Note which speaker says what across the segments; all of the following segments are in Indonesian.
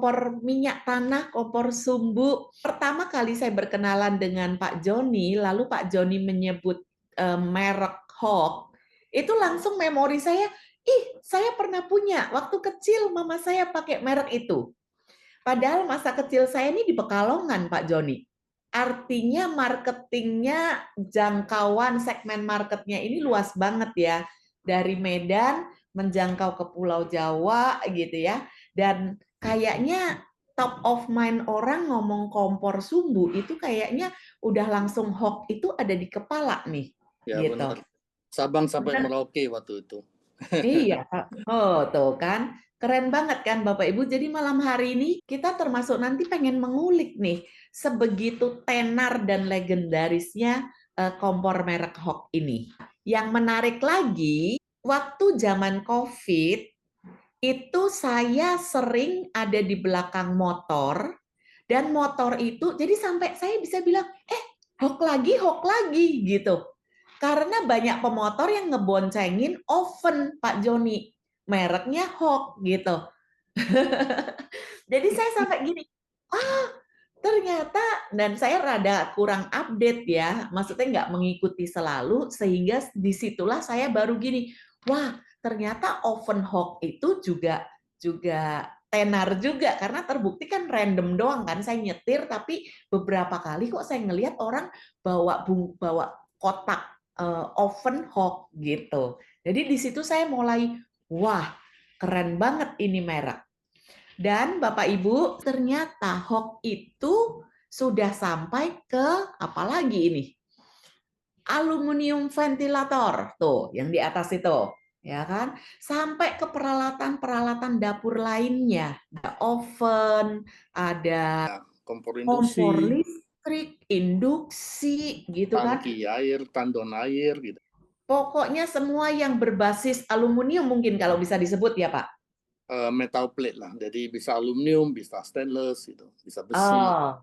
Speaker 1: kompor minyak tanah, kompor sumbu. Pertama kali saya berkenalan dengan Pak Joni, lalu Pak Joni menyebut merek Hawk, itu langsung memori saya, saya pernah punya, waktu kecil mama saya pakai merek itu. Padahal masa kecil saya ini di Pekalongan, Pak Joni. Artinya marketingnya, jangkauan segmen marketnya ini luas banget ya. Dari Medan menjangkau ke Pulau Jawa gitu ya. Dan kayaknya top of mind orang ngomong kompor sumbu itu kayaknya udah langsung Hawk itu ada di kepala nih.
Speaker 2: Ya
Speaker 1: Gitu.
Speaker 2: benar. Sabang sampai
Speaker 1: Benar.
Speaker 2: Merauke waktu itu.
Speaker 1: Iya, Kak. Oh, tuh kan. Keren banget kan Bapak Ibu. Jadi malam hari ini kita termasuk nanti pengen mengulik nih sebegitu tenar dan legendarisnya kompor merek Hawk ini. Yang menarik lagi, waktu zaman COVID itu saya sering ada di belakang motor dan motor itu jadi sampai saya bisa bilang, Hawk lagi gitu. Karena banyak pemotor yang ngeboncengin oven Pak Joni, mereknya Hawk gitu. Jadi saya sampai gini, ternyata, dan saya rada kurang update ya, maksudnya nggak mengikuti selalu, sehingga disitulah saya baru gini, wah ternyata oven Hawk itu juga juga tenar juga, karena terbukti kan random doang kan, saya nyetir, tapi beberapa kali kok saya ngelihat orang bawa kotak oven Hawk gitu. Jadi di situ saya mulai, wah keren banget ini merek. Dan Bapak Ibu, ternyata Hawk itu sudah sampai ke apa lagi ini? Aluminium ventilator tuh yang di atas itu, ya kan? Sampai ke peralatan-peralatan dapur lainnya, ada oven, ada
Speaker 2: Ya, kompor
Speaker 1: kompor
Speaker 2: induksi,
Speaker 1: listrik, induksi gitu kan.
Speaker 2: tangki air, tandon air gitu.
Speaker 1: Pokoknya semua yang berbasis aluminium mungkin kalau bisa disebut ya, Pak.
Speaker 2: Metal plate lah. Jadi bisa aluminium, bisa stainless gitu, bisa besi.
Speaker 1: Oh,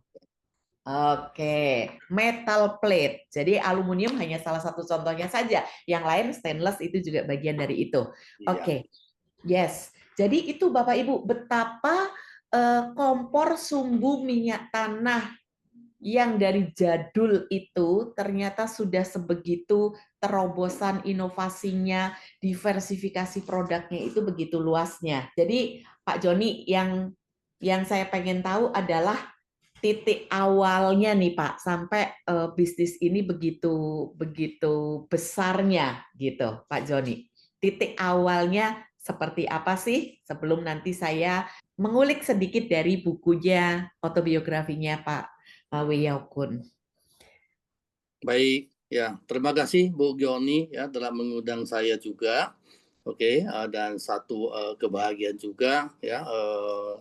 Speaker 1: oke, metal plate. Jadi aluminium hanya salah satu contohnya saja. Yang lain stainless itu juga bagian dari itu.
Speaker 2: Iya.
Speaker 1: Oke, yes. Jadi itu Bapak Ibu betapa kompor sumbu minyak tanah yang dari jadul itu ternyata sudah sebegitu terobosan inovasinya, diversifikasi produknya itu begitu luasnya. Jadi Pak Joni yang saya pengen tahu adalah titik awalnya nih Pak sampai bisnis ini begitu begitu besarnya gitu Pak Joni. Titik awalnya seperti apa sih sebelum nanti saya mengulik sedikit dari bukunya autobiografinya Pak Wiyokun.
Speaker 2: Baik, ya. Terima kasih Bu Gioni ya telah mengundang saya juga. Oke, dan satu kebahagiaan juga ya.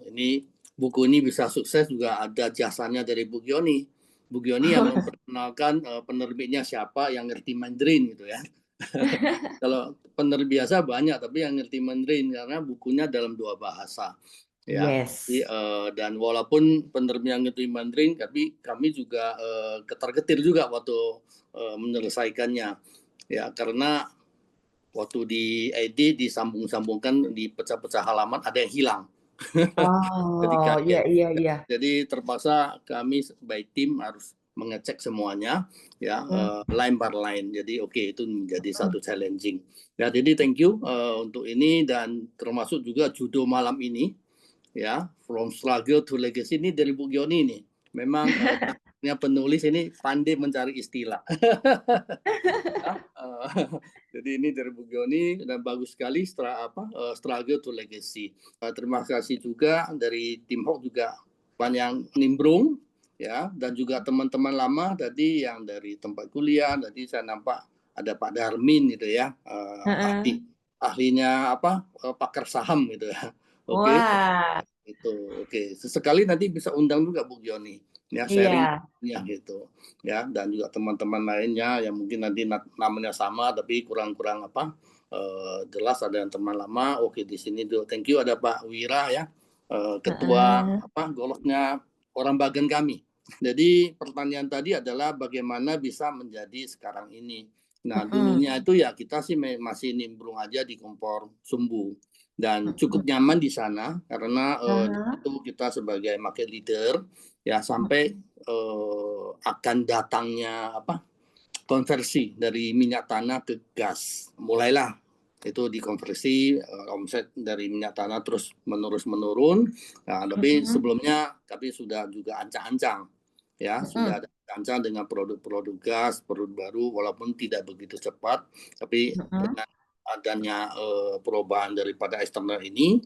Speaker 2: Ini buku ini bisa sukses juga ada jasanya dari Bu Gioni. Bu Gioni yang memperkenalkan penerbitnya siapa yang ngerti Mandarin gitu ya. Kalau penerbit biasa banyak, tapi yang ngerti Mandarin karena bukunya dalam dua bahasa ya. Jadi,
Speaker 1: Yes.
Speaker 2: dan walaupun penerbit yang ngerti Mandarin, tapi kami juga ketar-ketir juga waktu menyelesaikannya ya karena waktu diedit disambung-sambungkan di pecah-pecah halaman ada yang hilang. Jadi
Speaker 1: Oh, iya
Speaker 2: kaget.
Speaker 1: iya iya.
Speaker 2: Jadi terpaksa kami by tim harus mengecek semuanya ya
Speaker 1: Hmm.
Speaker 2: line per line. Jadi oke itu menjadi satu challenging. Ya jadi thank you untuk ini dan termasuk juga judul malam ini ya From Struggle to Legacy ini dari Bu Gioni nih. Memang penulis ini pandai mencari istilah. Ya, jadi ini dari Bu Gioni dan bagus sekali struggle to legacy. Terima kasih juga dari tim Hawk juga banyak nimbrung ya dan juga teman-teman lama tadi yang dari tempat kuliah tadi saya nampak ada Pak Darmin gitu ya ahlinya pakar saham gitu ya. Oke.
Speaker 1: Wah,
Speaker 2: Itu oke. Sesekali nanti bisa undang juga Bu Gioni ya sharing
Speaker 1: iya.
Speaker 2: ya gitu ya dan juga teman-teman lainnya yang mungkin nanti namanya sama tapi kurang-kurang jelas ada yang teman lama oke di sini dulu thank you ada Pak Wira ya ketua goloknya orang Bagan kami jadi pertanyaan tadi adalah bagaimana bisa menjadi sekarang ini nah dulunya itu ya kita sih masih nimbrung aja di kompor sumbu dan cukup nyaman di sana karena di situ kita sebagai market leader ya sampai akan datangnya konversi dari minyak tanah ke gas. Mulailah itu dikonversi, omset dari minyak tanah terus menurun. Nah, tapi sebelumnya kami sudah juga ancang-ancang ya, sudah ada ancang dengan produk-produk gas, produk baru walaupun tidak begitu cepat, tapi dengan adanya perubahan daripada eksternal ini,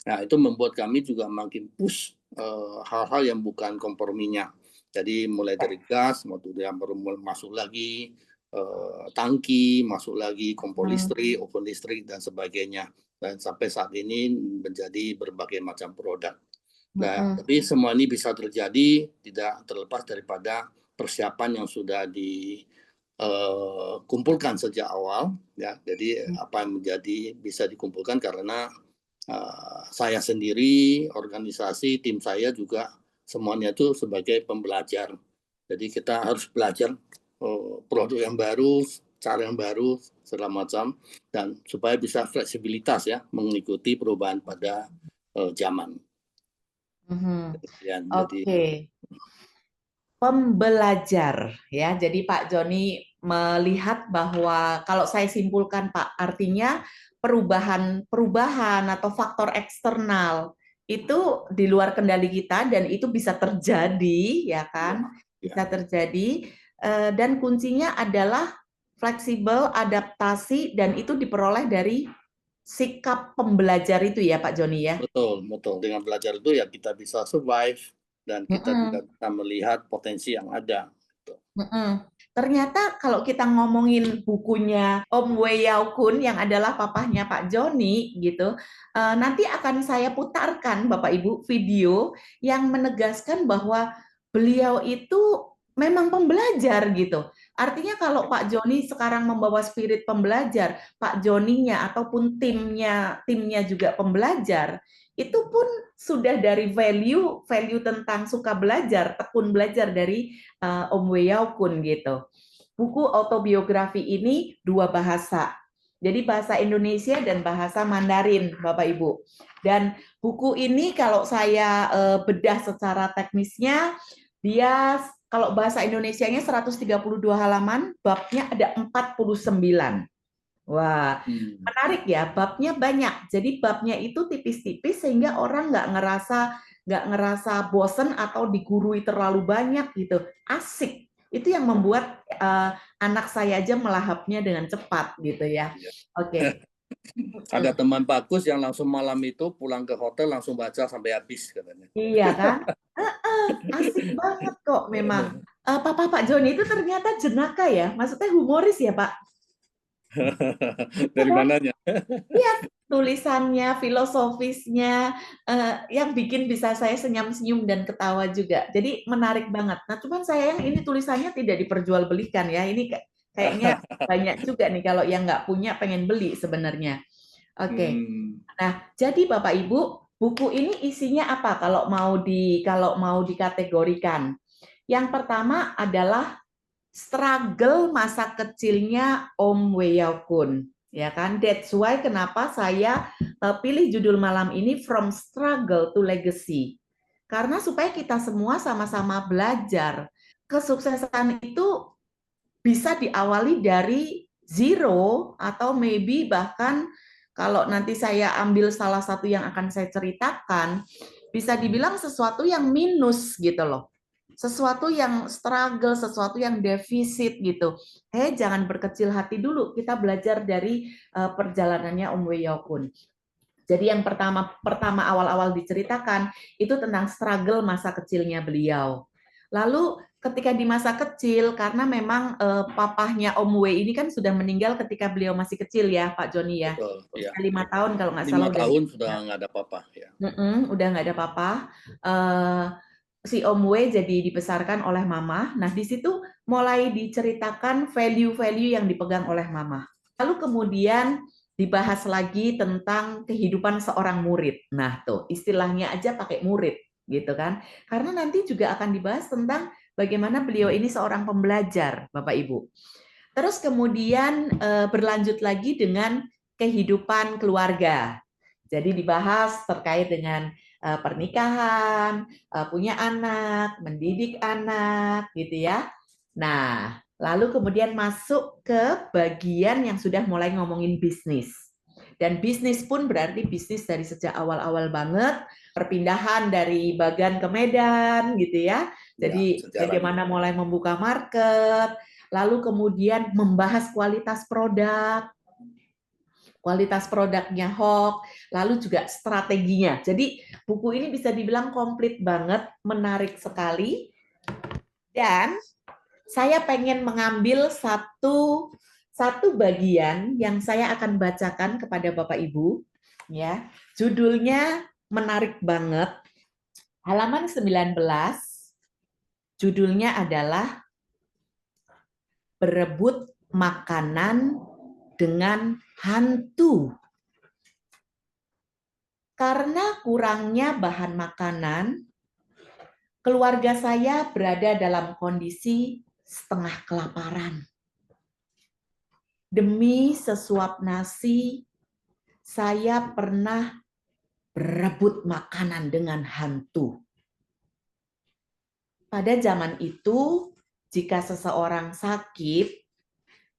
Speaker 2: nah itu membuat kami juga makin push hal-hal yang bukan komprominya. Jadi mulai dari gas, kemudian baru masuk lagi tangki, masuk lagi kompor listrik, oven listrik dan sebagainya. Dan sampai saat ini menjadi berbagai macam produk. Nah, tapi semua ini bisa terjadi tidak terlepas daripada persiapan yang sudah dikumpulkan sejak awal. Ya, jadi apa yang bisa dikumpulkan karena saya sendiri, organisasi, tim saya juga semuanya itu sebagai pembelajar. Jadi kita harus belajar produk yang baru, cara yang baru, segala macam, dan supaya bisa fleksibilitas ya mengikuti perubahan pada zaman.
Speaker 1: Oke. Pembelajar ya. Jadi Pak Joni melihat bahwa kalau saya simpulkan Pak, artinya perubahan atau faktor eksternal itu di luar kendali kita dan itu bisa terjadi ya kan? Bisa terjadi dan kuncinya adalah fleksibel, adaptasi dan itu diperoleh dari sikap pembelajar itu ya Pak Joni ya.
Speaker 2: Betul. Dengan belajar itu ya kita bisa survive dan kita juga bisa melihat potensi yang ada.
Speaker 1: Ternyata kalau kita ngomongin bukunya Om Wei Yao Kun yang adalah papahnya Pak Joni gitu, nanti akan saya putarkan Bapak Ibu video yang menegaskan bahwa beliau itu memang pembelajar gitu. Artinya kalau Pak Joni sekarang membawa spirit pembelajar, Pak Joninya ataupun timnya juga pembelajar, itu pun sudah dari value tentang suka belajar, tekun belajar dari Om Wei Yao Kun gitu. Buku autobiografi ini 2 bahasa. Jadi bahasa Indonesia dan bahasa Mandarin, Bapak Ibu. Dan buku ini kalau saya bedah secara teknisnya, dia kalau bahasa Indonesianya 132 halaman, babnya ada 49. Wah, menarik ya, babnya banyak. Jadi babnya itu tipis-tipis sehingga orang nggak ngerasa bosen atau digurui terlalu banyak gitu. Asik. Itu yang membuat anak saya aja melahapnya dengan cepat gitu ya. Oke.
Speaker 2: Ada teman bagus yang langsung malam itu pulang ke hotel langsung baca sampai habis katanya.
Speaker 1: Iya kan? Asik banget kok memang. Papa Pak Joni itu ternyata jenaka ya, maksudnya humoris ya Pak?
Speaker 2: Dari mananya?
Speaker 1: Iya, tulisannya, filosofisnya, yang bikin bisa saya senyum-senyum dan ketawa juga. Jadi menarik banget. Nah, cuman sayang ini tulisannya tidak diperjualbelikan ya. Ini kayaknya banyak juga nih kalau yang nggak punya pengen beli sebenarnya. Oke. Nah, jadi Bapak Ibu, buku ini isinya apa kalau mau dikategorikan? Yang pertama adalah struggle masa kecilnya Om Wei Yao Kun, ya kan? That's why kenapa saya pilih judul malam ini From Struggle to Legacy. Karena supaya kita semua sama-sama belajar. Kesuksesan itu bisa diawali dari zero atau maybe bahkan kalau nanti saya ambil salah satu yang akan saya ceritakan, bisa dibilang sesuatu yang minus gitu loh. Sesuatu yang struggle, sesuatu yang defisit gitu. Jangan berkecil hati dulu. Kita belajar dari perjalanannya Om Wei Yao Kun. Jadi yang pertama awal-awal diceritakan itu tentang struggle masa kecilnya beliau. Lalu ketika di masa kecil, karena memang papahnya Om Wei ini kan sudah meninggal ketika beliau masih kecil ya, Pak Joni ya.
Speaker 2: Betul, ya.
Speaker 1: 5 tahun kalau nggak salah.
Speaker 2: 5 tahun sudah nggak ada apa-apa ya.
Speaker 1: Udah nggak ada apa-apa. Si Om Wei jadi dibesarkan oleh Mama. Nah, di situ mulai diceritakan value-value yang dipegang oleh Mama. Lalu kemudian dibahas lagi tentang kehidupan seorang murid. Nah, tuh istilahnya aja pakai murid, gitu kan? Karena nanti juga akan dibahas tentang bagaimana beliau ini seorang pembelajar, Bapak Ibu. Terus kemudian berlanjut lagi dengan kehidupan keluarga. Jadi dibahas terkait dengan pernikahan, punya anak, mendidik anak, gitu ya. Nah, lalu kemudian masuk ke bagian yang sudah mulai ngomongin bisnis. Dan bisnis pun berarti bisnis dari sejak awal-awal banget, perpindahan dari Bagan ke Medan, gitu ya. Jadi bagaimana mulai membuka market, lalu kemudian membahas kualitas produknya Hawk, lalu juga strateginya. Jadi buku ini bisa dibilang komplit banget, menarik sekali. Dan saya pengen mengambil satu bagian yang saya akan bacakan kepada Bapak Ibu, ya. Judulnya menarik banget. Halaman 19. Judulnya adalah Berebut Makanan dengan Hantu. Karena kurangnya bahan makanan, keluarga saya berada dalam kondisi setengah kelaparan. Demi sesuap nasi, saya pernah berebut makanan dengan hantu. Pada zaman itu, jika seseorang sakit,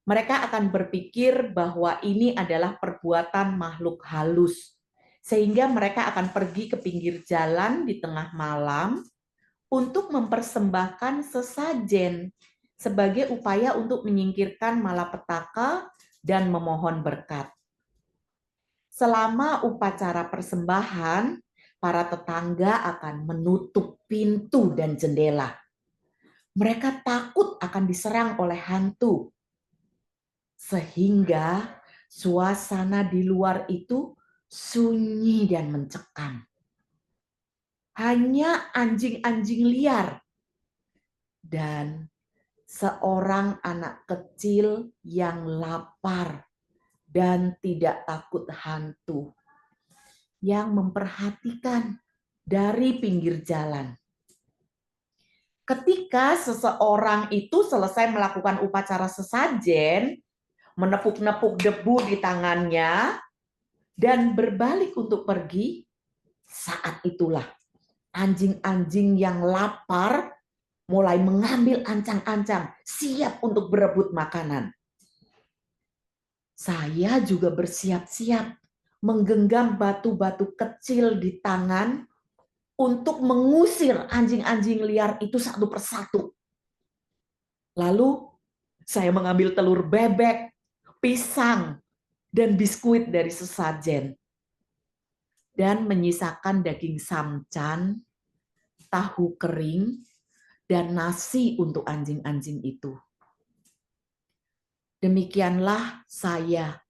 Speaker 1: mereka akan berpikir bahwa ini adalah perbuatan makhluk halus, sehingga mereka akan pergi ke pinggir jalan di tengah malam untuk mempersembahkan sesajen sebagai upaya untuk menyingkirkan malapetaka dan memohon berkat. Selama upacara persembahan, para tetangga akan menutup pintu dan jendela. Mereka takut akan diserang oleh hantu. Sehingga suasana di luar itu sunyi dan mencekam. Hanya anjing-anjing liar dan seorang anak kecil yang lapar dan tidak takut hantu yang memperhatikan dari pinggir jalan. Ketika seseorang itu selesai melakukan upacara sesajen, menepuk-nepuk debu di tangannya, dan berbalik untuk pergi, saat itulah anjing-anjing yang lapar mulai mengambil ancang-ancang, siap untuk berebut makanan. Saya juga bersiap-siap menggenggam batu-batu kecil di tangan untuk mengusir anjing-anjing liar itu satu persatu. Lalu saya mengambil telur bebek, pisang, dan biskuit dari sesajen. Dan menyisakan daging samcan, tahu kering, dan nasi untuk anjing-anjing itu. Demikianlah saya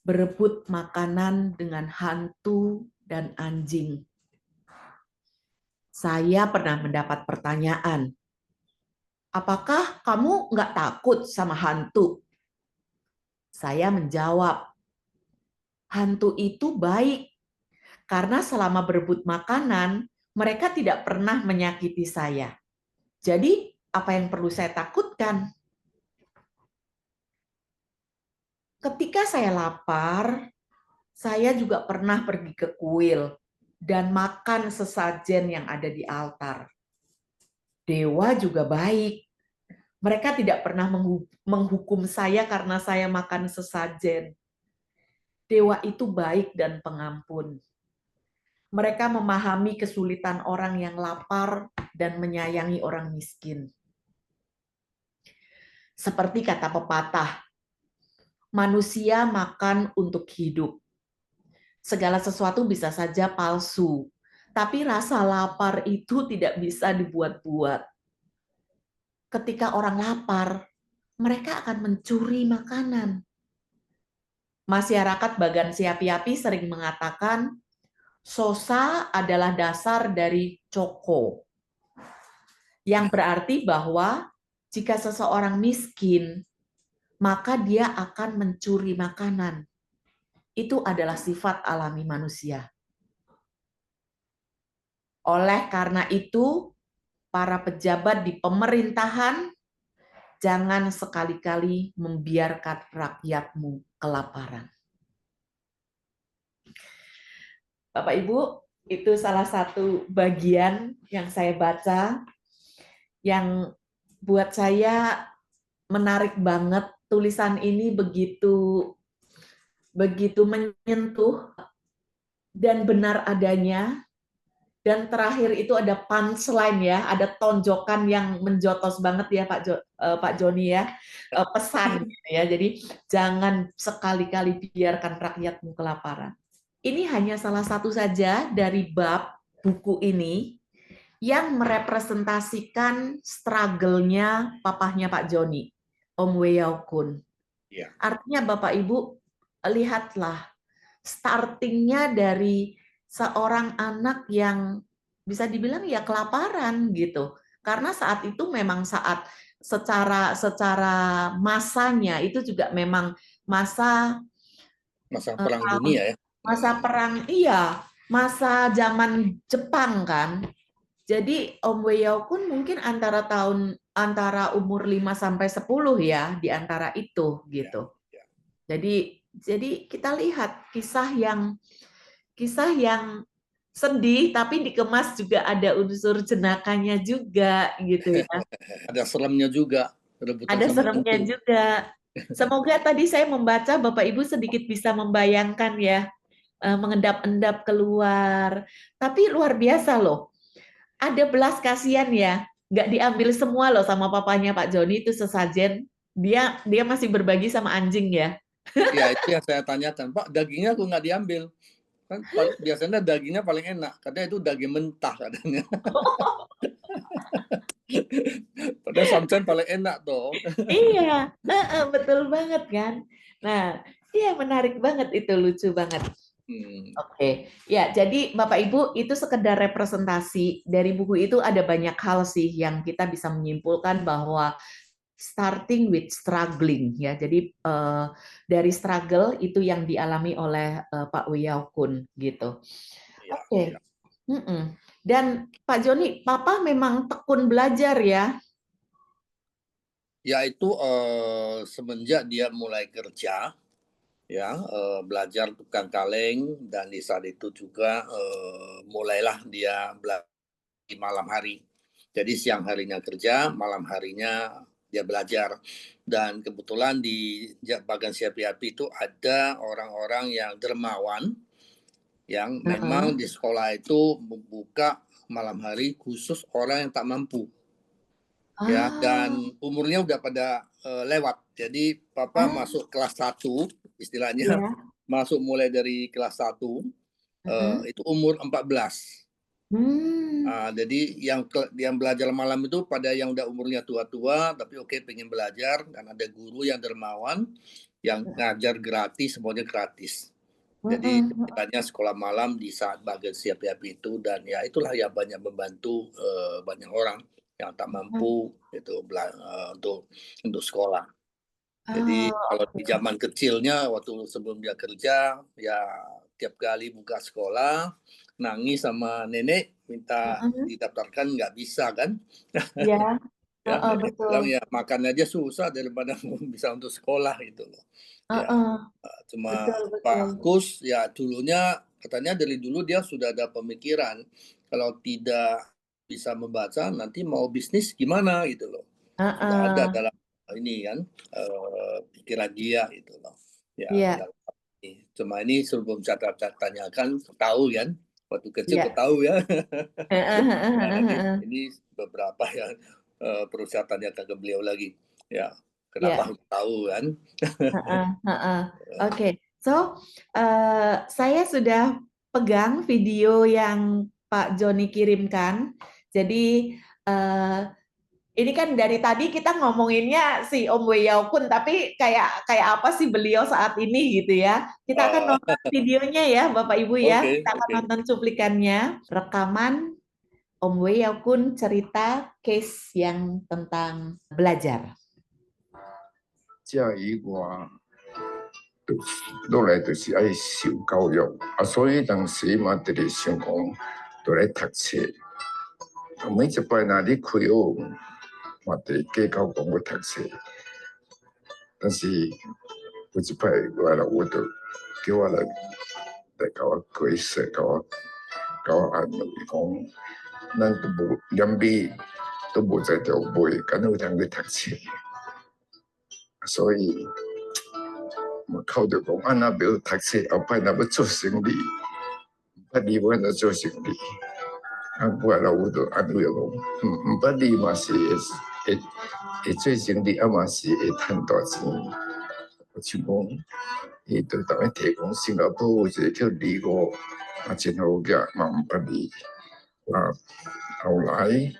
Speaker 1: berebut makanan dengan hantu dan anjing. Saya pernah mendapat pertanyaan, apakah kamu nggak takut sama hantu? Saya menjawab, hantu itu baik, karena selama berebut makanan, mereka tidak pernah menyakiti saya. Jadi, apa yang perlu saya takutkan? Ketika saya lapar, saya juga pernah pergi ke kuil dan makan sesajen yang ada di altar. Dewa juga baik. Mereka tidak pernah menghukum saya karena saya makan sesajen. Dewa itu baik dan pengampun. Mereka memahami kesulitan orang yang lapar dan menyayangi orang miskin. Seperti kata pepatah, manusia makan untuk hidup. Segala sesuatu bisa saja palsu, tapi rasa lapar itu tidak bisa dibuat-buat. Ketika orang lapar, mereka akan mencuri makanan. Masyarakat Bagan Siapi-Api sering mengatakan, sosa adalah dasar dari coko. Yang berarti bahwa jika seseorang miskin, maka dia akan mencuri makanan. Itu adalah sifat alami manusia. Oleh karena itu, para pejabat di pemerintahan, jangan sekali-kali membiarkan rakyatmu kelaparan. Bapak Ibu, itu salah satu bagian yang saya baca yang buat saya menarik banget. Tulisan ini begitu begitu menyentuh dan benar adanya. Dan terakhir itu ada punchline ya, ada tonjokan yang menjotos banget ya Pak Joni ya, pesan gitu ya. Jadi jangan sekali-kali biarkan rakyatmu kelaparan. Ini hanya salah satu saja dari bab buku ini yang merepresentasikan struggle-nya papahnya Pak Joni, Om Weyao Kun.
Speaker 2: Ya.
Speaker 1: Artinya Bapak Ibu, lihatlah startingnya dari seorang anak yang bisa dibilang ya kelaparan gitu. Karena saat itu memang saat secara masanya itu juga memang masa
Speaker 2: Perang dunia ya.
Speaker 1: masa perang, iya, masa zaman Jepang kan. Jadi Om Weyao Kun mungkin antara umur 5 sampai 10 ya, di antara itu gitu.
Speaker 2: Ya.
Speaker 1: Jadi kita lihat kisah yang sedih tapi dikemas juga ada unsur jenakanya juga gitu ya.
Speaker 2: Ada seremnya juga, rebutan
Speaker 1: Ada
Speaker 2: sama
Speaker 1: seremnya
Speaker 2: hantu.
Speaker 1: juga. Semoga tadi saya membaca Bapak Ibu sedikit bisa membayangkan ya, mengendap-endap keluar. Tapi luar biasa loh. Ada belas kasihan ya, nggak diambil semua loh sama papanya Pak Joni itu sesajen. Dia masih berbagi sama anjing ya.
Speaker 2: Ya itu yang saya tanyakan, Pak, dagingnya aku nggak diambil. Kan biasanya dagingnya paling enak, katanya itu daging mentah katanya. Padahal samcan paling enak toh.
Speaker 1: Iya, betul banget kan. Nah, iya menarik banget itu, lucu banget. Oke, ya jadi Bapak Ibu itu sekedar representasi dari buku itu ada banyak hal sih yang kita bisa menyimpulkan bahwa starting with struggling ya. Jadi dari struggle itu yang dialami oleh Pak Wiyau Kun gitu.
Speaker 2: Ya,
Speaker 1: Oke.
Speaker 2: ya.
Speaker 1: Dan Pak Joni, Papa memang tekun belajar ya.
Speaker 2: Ya itu semenjak dia mulai kerja, ya belajar tukang kaleng dan di saat itu juga mulailah dia belajar di malam hari. Jadi siang harinya kerja, malam harinya dia belajar. Dan kebetulan di Bagan Siapi Api itu ada orang-orang yang dermawan yang memang di sekolah itu membuka malam hari khusus orang yang tak mampu. Ya, dan umurnya udah pada lewat. Jadi papa masuk kelas 1 istilahnya,
Speaker 1: Iya.
Speaker 2: masuk mulai dari kelas 1 itu umur 14. Jadi yang belajar malam itu pada yang udah umurnya tua-tua tapi oke pengen belajar dan ada guru yang dermawan yang ngajar gratis, semuanya gratis. Jadi ceritanya sekolah malam di saat Bagan Siapi Api itu dan ya itulah yang banyak membantu banyak orang yang tak mampu itu untuk sekolah. Jadi kalau di zaman kecilnya waktu sebelum dia kerja ya tiap kali buka sekolah nangis sama nenek minta didaftarkan nggak bisa kan.
Speaker 1: Ya,
Speaker 2: Ya nenek
Speaker 1: betul.
Speaker 2: bilang ya makan aja susah daripada bisa untuk sekolah gitu loh. Ya cuma
Speaker 1: Betul, betul.
Speaker 2: Pak Kus ya dulunya katanya dari dulu dia sudah ada pemikiran kalau tidak bisa membaca nanti mau bisnis gimana gitu loh. Sudah ada dalam ini kan pikiran dia gitu loh. Ya,
Speaker 1: Iya,
Speaker 2: dalam ini. Cuma ini sebelum saya tanyakan tahu kan waktu kecil
Speaker 1: iya.
Speaker 2: ketahu ya. Nah, ini beberapa yang perlu saya tanyakan ke beliau lagi. Ya, kenapa
Speaker 1: Iya.
Speaker 2: harus tahu kan?
Speaker 1: Oke, so saya sudah pegang video yang Pak Joni kirimkan. Jadi eh, ini kan dari tadi kita ngomonginnya si Om Weyao Kun, tapi kayak kayak apa sih beliau saat ini gitu ya. Kita akan
Speaker 2: Uh,
Speaker 1: nonton videonya ya, Bapak Ibu ya.
Speaker 2: Oke,
Speaker 1: Kita akan
Speaker 2: oke.
Speaker 1: nonton cuplikannya, rekaman Om Weyao Kun cerita case yang tentang belajar.
Speaker 3: 遮以外，落来就是爱受教育所以当时嘛，直直想讲，都来读册。每一摆若你开学，嘛得计较讲要读册，但是有一摆我就叫我来来甲我解释，甲我安慰讲，咱都无连米都无在条买，敢有通去读册？所以我靠着讲，安那要读册，后摆若要做生意，捌你要安怎做生意？我老母就安慰我讲，毋捌你嘛是会做生意，啊嘛是会趁大钱。像讲，伊就逐个提供新加坡有一个叫李五，真好囝，嘛毋捌你。後來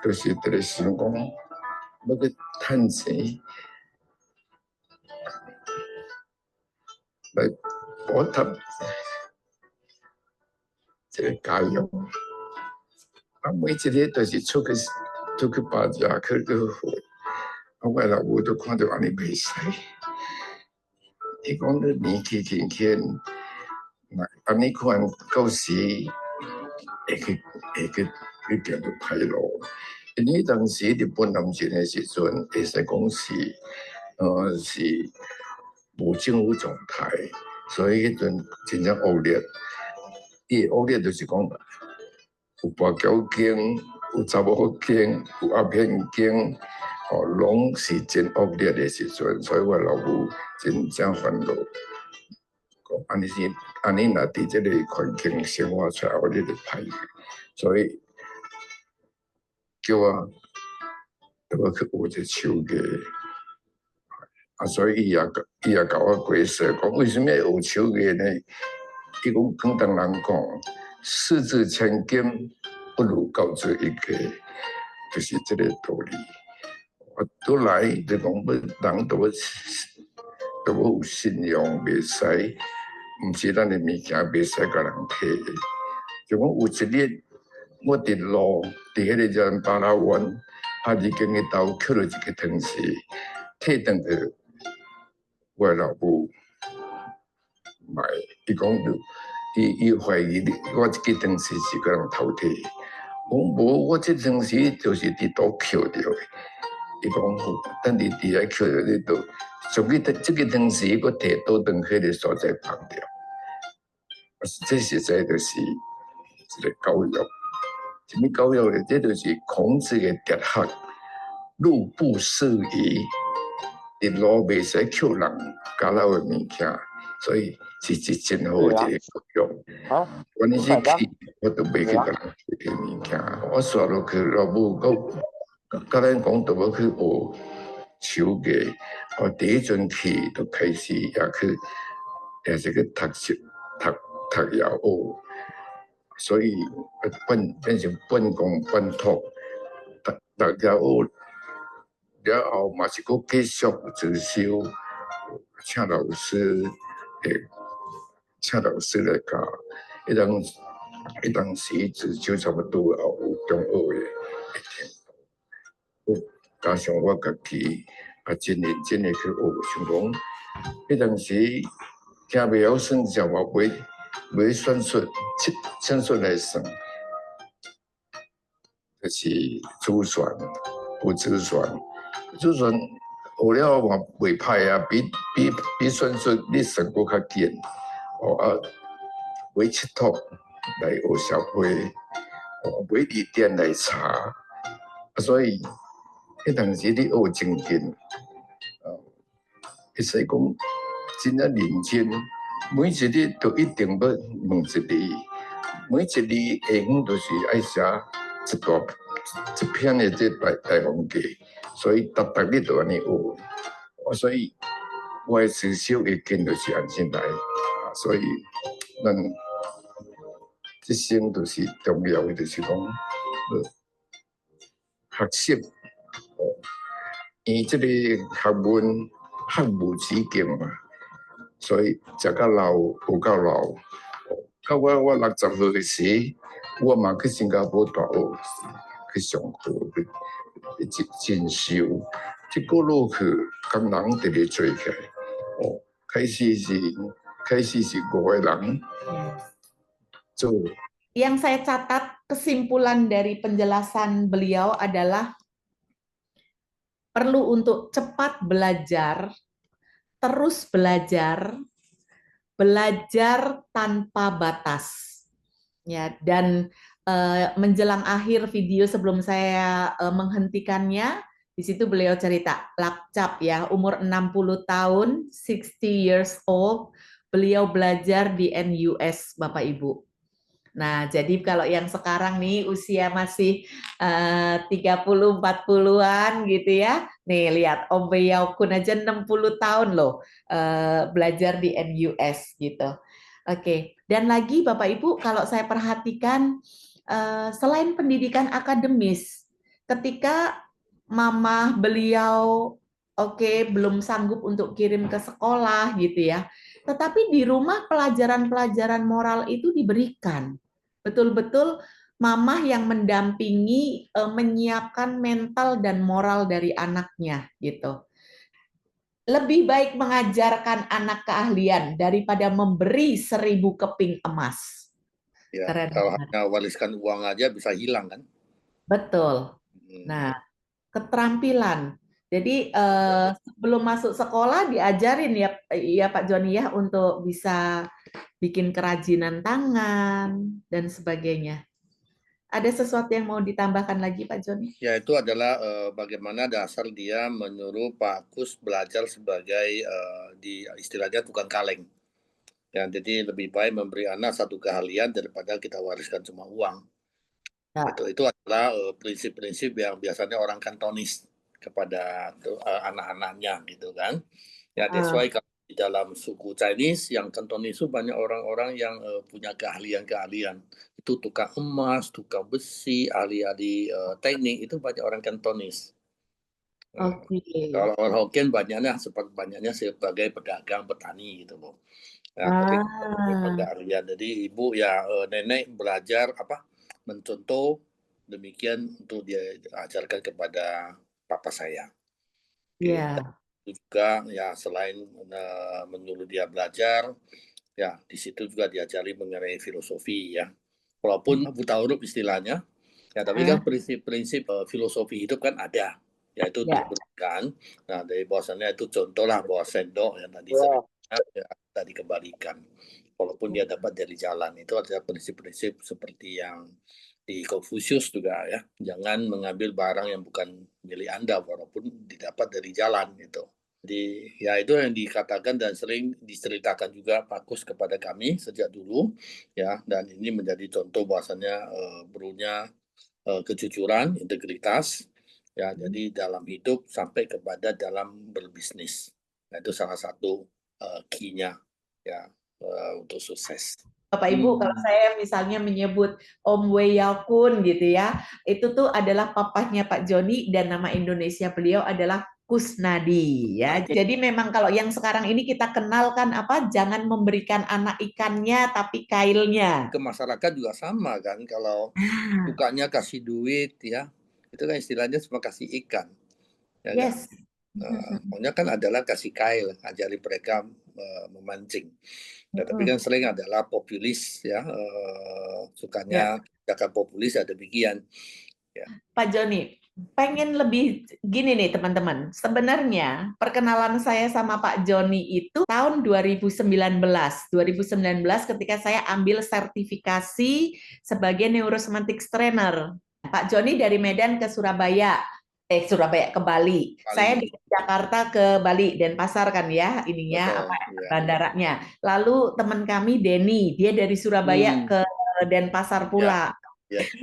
Speaker 3: 就是直直想講，要去趁錢來補貼這個家用。每一日都是出去巴家去回。我老母都看到安尼袂使，伊講你年紀輕輕，安尼看到時會去行到歹路。因為當時日本南進的時陣，會使講是無政府狀態，所以迄陣真正惡劣。伊惡劣就是講有跋筊經，有查某經，有鴉片經。攏是真惡劣的時陣，所以我老母真正煩惱。講安尼若佇這個環境生活出來，我哋就歹去，所以叫我要去學這手藝。所以伊也甲我解釋講，為什麼要學手藝呢？伊講廣東人講，四字千金不如教之一個，就是這個道理。都來就講人都有信用，袂使，毋是咱的物件袂使甲人摕。就講有一日，我佇路佇迄個叫巴拉灣，二更嘅頭捡到一個湯匙，摕轉去我老母買。伊講伊懷疑我這個湯匙是個人偷摕。我無，我這湯匙就是佇倒捡到的。伊講好，等你佇遐捡到你都，從這個湯匙佫摕倒轉迄個所在放掉。這實在就是一個教育。什麼教育呢？這就是孔子嘅哲學，路不拾遺，佇路袂使捡人家老嘅物件，所以是真好嘅一個教育。
Speaker 4: 好，
Speaker 3: 我呢是去，我都袂去甲人摕嘅物件。我刷落去，老母講。甲咱講都要去學手藝，第一陣去就開始也是去讀書，讀窯學，所以變成半工半讀，讀窯學了後嘛是佫繼續自修，請老師來教，迄當時自修差不多也有中學嘅。加上我家己真認真的去學，想講迄陣時聽袂曉算數嘛，袂算術來算，就是珠算、不珠算。珠算學了嘛袂歹啊，比算術你算佫較緊。買七托來學社會，買字典來查，所以。迄當時你學真緊，會使講真正認真，每一日都一定要問一字，每一字下遠都是愛寫一篇的這大方記，所以逐日都安尼學，所以我的思想會緊就是安怎來，所以咱一生都是重要的，就是講學習。伊這個學無止境嘛，所以食到老學到老。到我60歲嘅時，我嘛去新加坡大學去上課去進修，這個路去工人直直做起來。開始是5個人做。
Speaker 1: Yang saya catat kesimpulan dari penjelasan beliau adalah perlu untuk cepat belajar, terus belajar, belajar tanpa batas. Ya, dan menjelang akhir video sebelum saya menghentikannya, di situ beliau cerita, Lakcap ya, umur 60 tahun, 60 years old, beliau belajar di NUS, Bapak Ibu. Nah, jadi kalau yang sekarang nih usia masih 30-40-an gitu ya. Nih lihat Om Beyau Kun aja 60 tahun loh belajar di NUS gitu. Oke, dan lagi Bapak Ibu kalau saya perhatikan selain pendidikan akademis, ketika mama beliau belum sanggup untuk kirim ke sekolah gitu ya. Tetapi di rumah pelajaran-pelajaran moral itu diberikan. Betul-betul mamah yang mendampingi, menyiapkan mental dan moral dari anaknya gitu. Lebih baik mengajarkan anak keahlian daripada memberi 1000 keping emas.
Speaker 2: Ya,
Speaker 1: Keren
Speaker 2: kalau
Speaker 1: banget.
Speaker 2: hanya wariskan uang aja bisa hilang kan?
Speaker 1: Betul. Nah, keterampilan. Jadi sebelum masuk sekolah diajarin ya Pak Joni ya untuk bisa bikin kerajinan tangan dan sebagainya. Ada sesuatu yang mau ditambahkan lagi Pak Joni?
Speaker 2: Ya, itu adalah bagaimana dasar dia menyuruh Pak Kus belajar sebagai di istilahnya tukang kaleng. Ya, jadi lebih baik memberi anak satu keahlian daripada kita wariskan cuma uang.
Speaker 1: Ya.
Speaker 2: Itu adalah prinsip-prinsip yang biasanya orang Kantonis kepada anak-anaknya gitu kan. Ya, that's why kalau di dalam suku Chinese yang Kantonis itu banyak orang-orang yang punya keahlian-keahlian. Itu tukang emas, tukang besi, ahli-ahli teknik, itu banyak orang Kantonis.
Speaker 1: Oke.
Speaker 2: Kalau orang Hokkien banyaknya sebagai pedagang, petani gitu loh. Nah, tapi keahlian. Jadi ibu ya nenek belajar mencontoh demikian untuk dia ajarkan kepada papa saya.
Speaker 1: Iya.
Speaker 2: Itu juga ya selain menyuruh dia belajar, ya di situ juga diajari mengenai filosofi ya. Walaupun buta huruf istilahnya, ya tapi kan prinsip-prinsip filosofi hidup kan ada, yaitu diberikan. Nah dari bahwasannya itu contohlah bahwa sendok yang tadi ya, tadi dikembalikan. Walaupun dia dapat dari jalan, itu adalah prinsip-prinsip seperti yang di Confucius juga ya, jangan mengambil barang yang bukan milik Anda walaupun didapat dari jalan gitu. Jadi ya itu yang dikatakan dan sering diceritakan juga Pak Kus kepada kami sejak dulu ya, dan ini menjadi contoh bahwasannya perlunya kejujuran, integritas ya, jadi dalam hidup sampai kepada dalam berbisnis. Nah, itu salah satu key-nya ya untuk sukses.
Speaker 1: Bapak Ibu, kalau saya misalnya menyebut Om Wei Yao Kun gitu ya, itu tuh adalah papahnya Pak Joni dan nama Indonesia beliau adalah Kusnadi ya. Jadi memang kalau yang sekarang ini kita kenal kan jangan memberikan anak ikannya tapi kailnya.
Speaker 2: Ke masyarakat juga sama kan, kalau sukanya kasih duit ya, itu kan istilahnya cuma kasih ikan. Ya,
Speaker 1: yes.
Speaker 2: Maunya kan adalah kasih kail, ajari mereka memancing. Ya, tapi kan sering adalah populis ya, sukanya tindakan populis ya demikian. Ya.
Speaker 1: Pak Joni, pengen lebih gini nih teman-teman. Sebenarnya perkenalan saya sama Pak Joni itu tahun 2019. 2019 ketika saya ambil sertifikasi sebagai neurosemantics trainer. Pak Joni dari Medan ke Surabaya. Surabaya ke Bali. Saya dari Jakarta ke Bali, Denpasar kan ya ininya bandaranya. Lalu teman kami Denny, dia dari Surabaya ke Denpasar pula.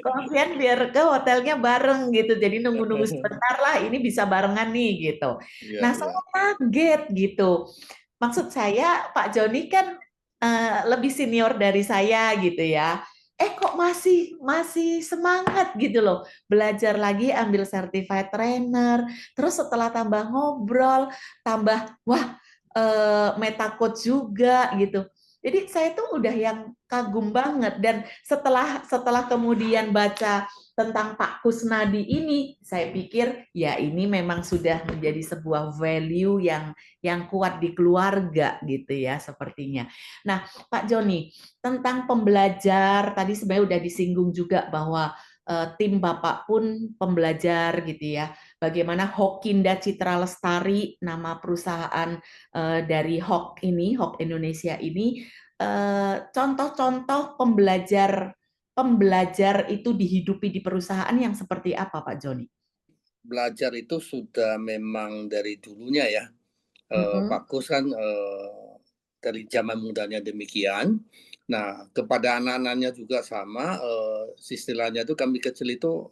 Speaker 1: Konsian biar ke hotelnya bareng gitu, jadi nunggu-nunggu sebentar lah, ini bisa barengan nih gitu. Nah saya kaget gitu. Maksud saya Pak Joni kan lebih senior dari saya gitu ya. Kok masih semangat gitu loh, belajar lagi, ambil certified trainer, terus setelah tambah ngobrol, tambah meta coach juga gitu. Jadi saya tuh udah yang kagum banget, dan setelah kemudian baca tentang Pak Kusnadi ini, saya pikir ya ini memang sudah menjadi sebuah value yang kuat di keluarga gitu ya sepertinya. Nah, Pak Joni, tentang pembelajar tadi sebenarnya udah disinggung juga bahwa tim Bapak pun pembelajar gitu ya. Bagaimana Hokinda Citra Lestari, nama perusahaan dari Hok Indonesia ini, contoh-contoh pembelajar itu dihidupi di perusahaan yang seperti apa, Pak Joni?
Speaker 2: Belajar itu sudah memang dari dulunya ya. Pak Kus kan dari zaman mudanya demikian. Nah, kepada anak-anaknya juga sama. Istilahnya itu kami kecil itu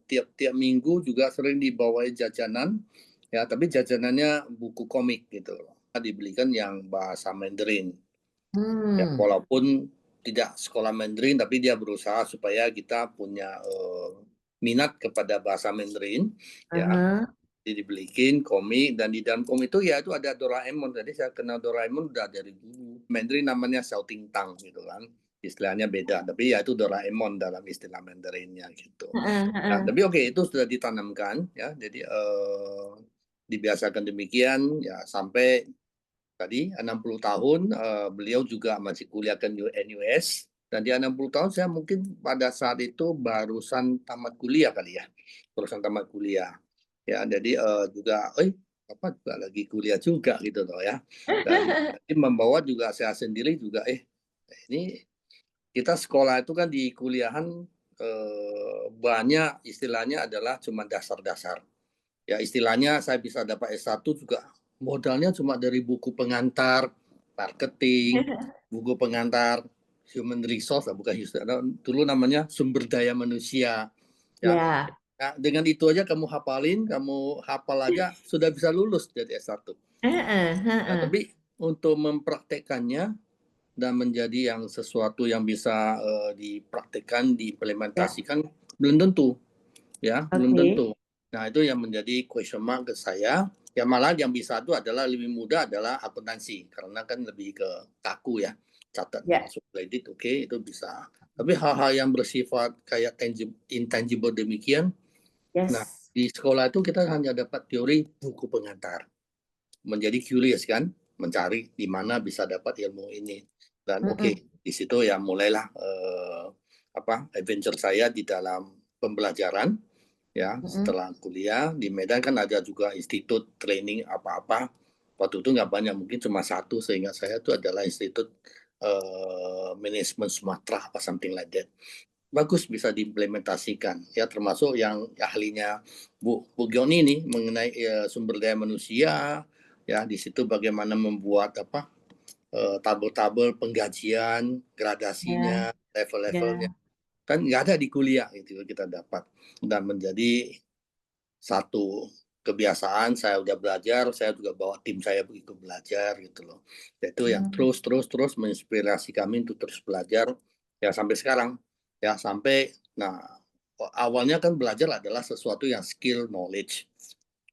Speaker 2: tiap-tiap minggu juga sering dibawai jajanan. Ya, tapi jajanannya buku komik gitu. Dibelikan yang bahasa Mandarin. Ya, walaupun tidak sekolah Mandarin, tapi dia berusaha supaya kita punya minat kepada bahasa Mandarin. Ya, dibelikin komik, dan di dalam komik itu ya itu ada Doraemon. Jadi saya kenal Doraemon udah dari dulu. Mandarin namanya Xiaoting Tang gitu kan, istilahnya beda, tapi ya itu Doraemon dalam istilah Mandarinnya gitu. Nah, tapi oke, itu sudah ditanamkan ya, jadi dibiasakan demikian ya sampai tadi 60 tahun. Beliau juga masih kuliah ke NUS, dan di 60 tahun saya mungkin pada saat itu barusan tamat kuliah kali ya, barusan tamat kuliah. Ya, jadi juga apa juga lagi kuliah juga gitu loh ya. Dan membawa juga saya sendiri juga ini kita sekolah itu kan di kuliahan banyak istilahnya adalah cuma dasar-dasar. Ya, istilahnya saya bisa dapat S1 juga modalnya cuma dari buku pengantar marketing, buku pengantar human resource, bukan dulu namanya sumber daya manusia. Ya. Nah, dengan itu aja kamu hafal aja sudah bisa lulus jadi S1. Nah, tapi untuk mempraktekannya dan menjadi yang sesuatu yang bisa dipraktekkan, diimplementasikan, belum tentu. Ya, belum tentu. Nah, itu yang menjadi question mark ke saya. Ya, malah yang bisa itu adalah lebih mudah adalah akuntansi, karena kan lebih ke kaku ya. Catat masuk kredit, oke, itu bisa. Tapi hal-hal yang bersifat kayak intangible demikian, nah, di sekolah itu kita hanya dapat teori buku pengantar. Menjadi curious kan, mencari di mana bisa dapat ilmu ini. Dan di situ ya mulailah adventure saya di dalam pembelajaran. Ya, setelah kuliah di Medan kan ada juga institut training apa-apa. Waktu itu nggak banyak, mungkin cuma satu, sehingga saya itu adalah institut manajemen Sumatera apa something like that. Bagus, bisa diimplementasikan ya, termasuk yang ahlinya Bu Gioni ini mengenai sumber daya manusia ya. Di situ bagaimana membuat tabel-tabel penggajian, gradasinya, level-levelnya, kan nggak ada di kuliah itu kita dapat. Dan menjadi satu kebiasaan, saya udah belajar, saya juga bawa tim saya begitu belajar gitu loh. Itu yang terus menginspirasi kami untuk terus belajar ya sampai sekarang. Ya, sampai awalnya kan belajar adalah sesuatu yang skill, knowledge.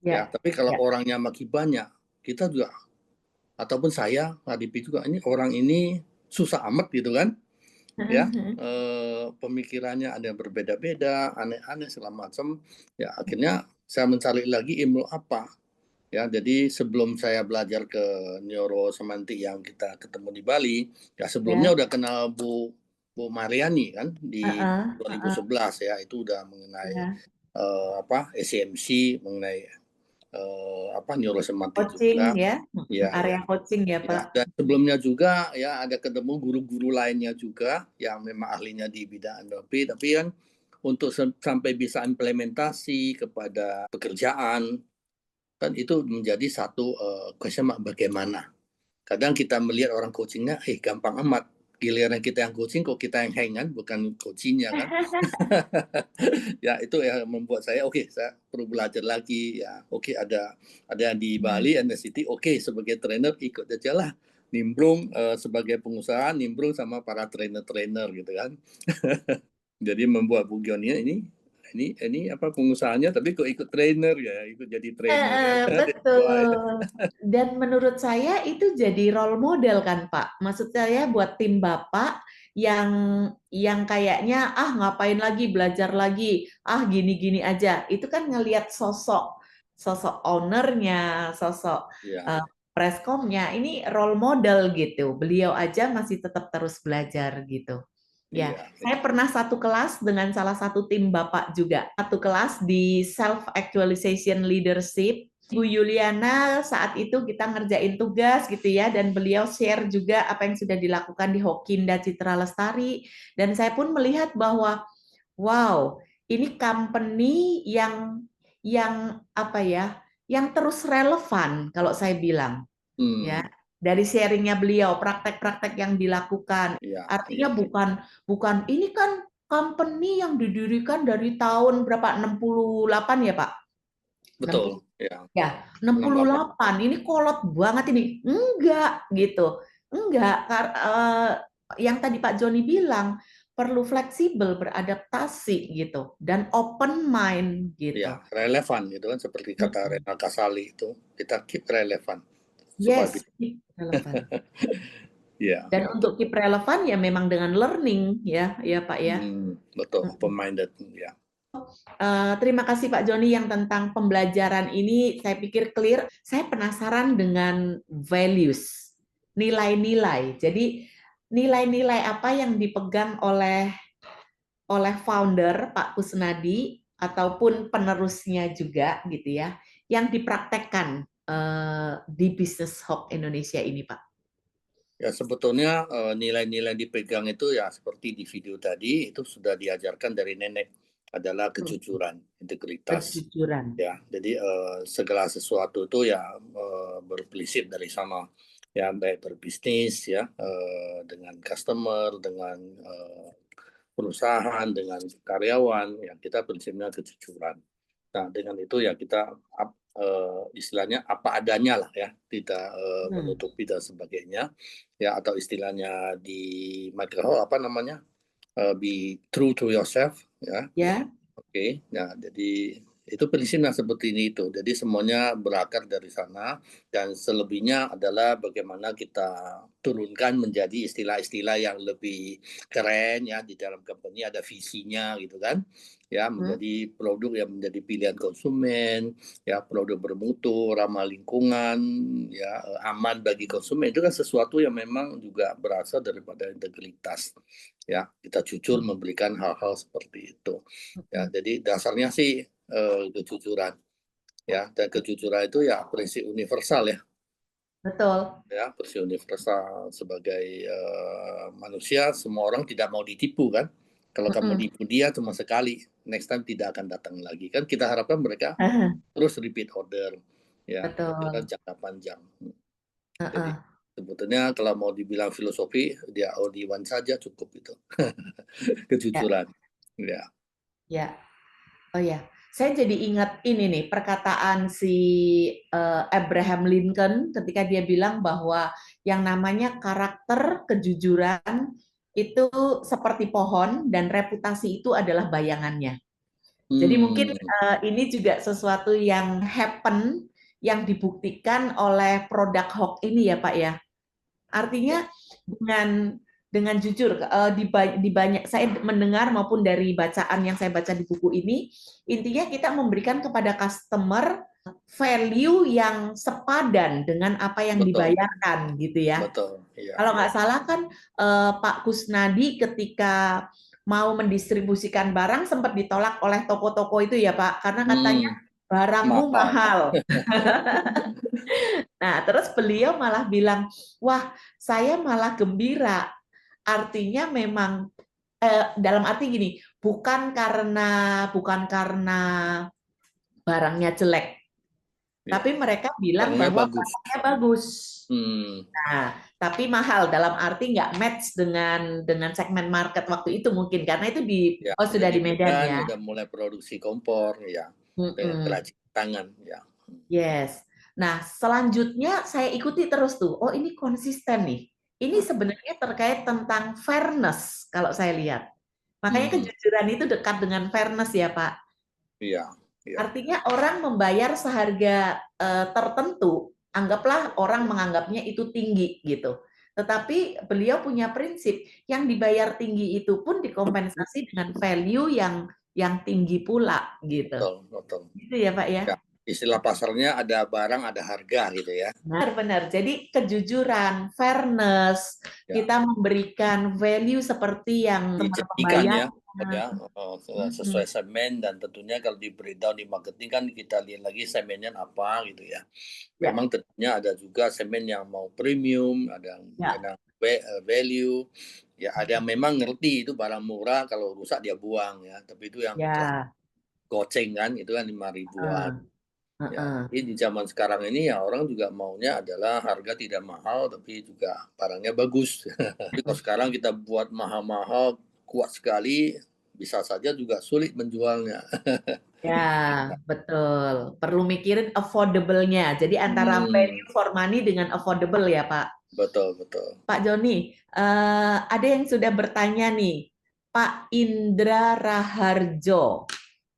Speaker 2: Ya, tapi kalau orangnya makin banyak, kita juga ataupun saya hadapi juga, ini orang ini susah amat gitu kan. Ya, pemikirannya ada yang berbeda-beda, aneh-aneh segala macam. Ya, akhirnya saya mencari lagi ilmu apa. Ya, jadi sebelum saya belajar ke neurosemantik yang kita ketemu di Bali, ya sebelumnya udah kenal Bu Mariani kan di 2011 ya, itu udah mengenai SCMC, mengenai neurosemantik
Speaker 1: coaching
Speaker 2: juga.
Speaker 1: Area coaching ya Pak.
Speaker 2: Dan sebelumnya juga ya ada ketemu guru-guru lainnya juga yang memang ahlinya di bidang NLP, tapi kan untuk sampai bisa implementasi kepada pekerjaan kan itu menjadi satu question mark bagaimana. Kadang kita melihat orang coachingnya gampang amat, giliran kita yang coaching kok kita yang hang kan, bukan coachingnya kan. Ya, itu yang membuat saya saya perlu belajar lagi ya. Ada yang di Bali NCT, sebagai trainer ikut aja lah, nimbrung sebagai pengusaha, nimbrung sama para trainer gitu kan. Jadi membuat Bu Gioni ini pengusahanya, tapi kok ikut trainer ya, ikut jadi trainer.
Speaker 1: Betul. Dan menurut saya itu jadi role model kan Pak. Maksud saya buat tim Bapak yang kayaknya ngapain lagi belajar lagi, gini-gini aja. Itu kan ngelihat sosok ownernya, sosok preskomnya, ini role model gitu. Beliau aja masih tetap terus belajar gitu. Ya,
Speaker 2: Iya.
Speaker 1: saya pernah satu kelas dengan salah satu tim Bapak juga. Satu kelas di Self Actualization Leadership. Bu Yuliana saat itu kita ngerjain tugas gitu ya, dan beliau share juga apa yang sudah dilakukan di Hokinda Citra Lestari. Dan saya pun melihat bahwa wow, ini company yang apa ya, yang terus relevan kalau saya bilang. Ya, dari sharingnya beliau, praktek-praktek yang dilakukan.
Speaker 2: Iya,
Speaker 1: Artinya
Speaker 2: iya.
Speaker 1: bukan ini kan company yang didirikan dari tahun berapa? 68 ya, Pak? 60,
Speaker 2: Betul. Ya.
Speaker 1: ya,
Speaker 2: 68.
Speaker 1: 68. Ini kolot banget ini. Enggak gitu. Enggak, yang tadi Pak Joni bilang perlu fleksibel, beradaptasi gitu, dan open mind gitu.
Speaker 2: Ya, relevan gitu kan, seperti kata Rena Kasali itu, kita keep relevan.
Speaker 1: Yes, keep relevan.
Speaker 2: Ya,
Speaker 1: Dan untuk keep relevan ya memang dengan learning ya, ya Pak ya.
Speaker 2: betul, open-minded ya.
Speaker 1: Terima kasih Pak Joni yang tentang pembelajaran ini saya pikir clear. Saya penasaran dengan values, nilai-nilai. Jadi nilai-nilai apa yang dipegang oleh founder Pak Kusnadi ataupun penerusnya juga gitu ya, yang dipraktekkan di Business Hub Indonesia ini Pak.
Speaker 2: Ya sebetulnya nilai-nilai dipegang itu ya seperti di video tadi itu sudah diajarkan dari nenek, adalah kejujuran, integritas.
Speaker 1: Kejujuran.
Speaker 2: Ya, jadi segala sesuatu itu ya berprinsip dari sama, ya baik berbisnis ya dengan customer, dengan perusahaan, dengan karyawan, ya kita prinsipnya kejujuran. Nah dengan itu ya kita istilahnya apa adanya lah ya, tidak menutupi dan sebagainya, ya atau istilahnya di Microsoft apa namanya, be true to yourself ya.
Speaker 1: Ya.
Speaker 2: Oke, nah jadi itu prinsipnya seperti ini itu. Jadi semuanya berakar dari sana dan selebihnya adalah bagaimana kita turunkan menjadi istilah-istilah yang lebih keren ya, di dalam company ada visinya gitu kan. Ya, menjadi produk yang menjadi pilihan konsumen, ya produk bermutu, ramah lingkungan, ya aman bagi konsumen. Itu kan sesuatu yang memang juga berasal daripada integritas. Ya, kita jujur memberikan hal-hal seperti itu. Ya, jadi dasarnya sih kejujuran. Ya, dan kejujuran itu ya prinsip universal ya.
Speaker 1: Betul.
Speaker 2: Ya, prinsip universal sebagai manusia, semua orang tidak mau ditipu kan. Kalau kamu tipu dia cuma sekali, next time tidak akan datang lagi. Kan kita harapkan mereka terus repeat order. Ya, itu kan jangka panjang. Jadi sebetulnya kalau mau dibilang filosofi, dia only one saja cukup itu. Kejujuran. Ya.
Speaker 1: Ya. Oh ya, saya jadi ingat ini nih perkataan si Abraham Lincoln ketika dia bilang bahwa yang namanya karakter, kejujuran itu seperti pohon dan reputasi itu adalah bayangannya. Jadi mungkin ini juga sesuatu yang happen, yang dibuktikan oleh produk Hawk ini ya Pak ya. Artinya dengan jujur di banyak saya mendengar maupun dari bacaan yang saya baca di buku ini, intinya kita memberikan kepada customer value yang sepadan dengan apa yang dibayarkan gitu ya.
Speaker 2: Betul. Ya,
Speaker 1: kalau nggak salah kan Pak Kusnadi ketika mau mendistribusikan barang sempat ditolak oleh toko-toko itu ya Pak, karena katanya barangmu mahal. Nah, terus beliau malah bilang, wah, saya malah gembira. Artinya memang dalam arti gini, bukan karena barangnya jelek, tapi mereka bilang bahwa barangnya bagus. Nah, tapi mahal dalam arti nggak match dengan segmen market waktu itu mungkin karena itu sudah di Medan ya.
Speaker 2: Sudah mulai produksi kompor ya, kerajinan tangan ya.
Speaker 1: Yes. Nah, selanjutnya saya ikuti terus tuh. Oh, ini konsisten nih. Ini sebenarnya terkait tentang fairness kalau saya lihat. Makanya kejujuran itu dekat dengan fairness ya, Pak.
Speaker 2: Iya.
Speaker 1: Artinya orang membayar seharga tertentu, anggaplah orang menganggapnya itu tinggi gitu. Tetapi beliau punya prinsip yang dibayar tinggi itu pun dikompensasi dengan value yang tinggi pula gitu.
Speaker 2: Betul.
Speaker 1: Gitu ya, Pak ya.
Speaker 2: Istilah pasarnya ada barang, ada harga gitu ya.
Speaker 1: Benar-benar. Jadi kejujuran, fairness,
Speaker 2: Ya.
Speaker 1: kita memberikan value seperti yang
Speaker 2: Dijanjikan ya,
Speaker 1: pembayar.
Speaker 2: sesuai segmen, dan tentunya kalau di breakdown di marketing kan kita lihat lagi segmennya apa gitu ya.
Speaker 1: Ya.
Speaker 2: Memang tentunya ada juga segmen yang mau premium, ada yang value, ya ada yang memang ngerti itu barang murah, kalau rusak dia buang ya. Tapi itu yang goceng kan, itu kan 5.000-an. Ya, di zaman sekarang ini ya orang juga maunya adalah harga tidak mahal tapi juga barangnya bagus. Jadi kalau sekarang kita buat mahal-mahal, kuat sekali, bisa saja juga sulit menjualnya.
Speaker 1: Ya, betul. Perlu mikirin affordable-nya. Jadi antara value for money dengan affordable ya, Pak.
Speaker 2: Betul, betul.
Speaker 1: Pak Joni, ada yang sudah bertanya nih. Pak Indra Raharjo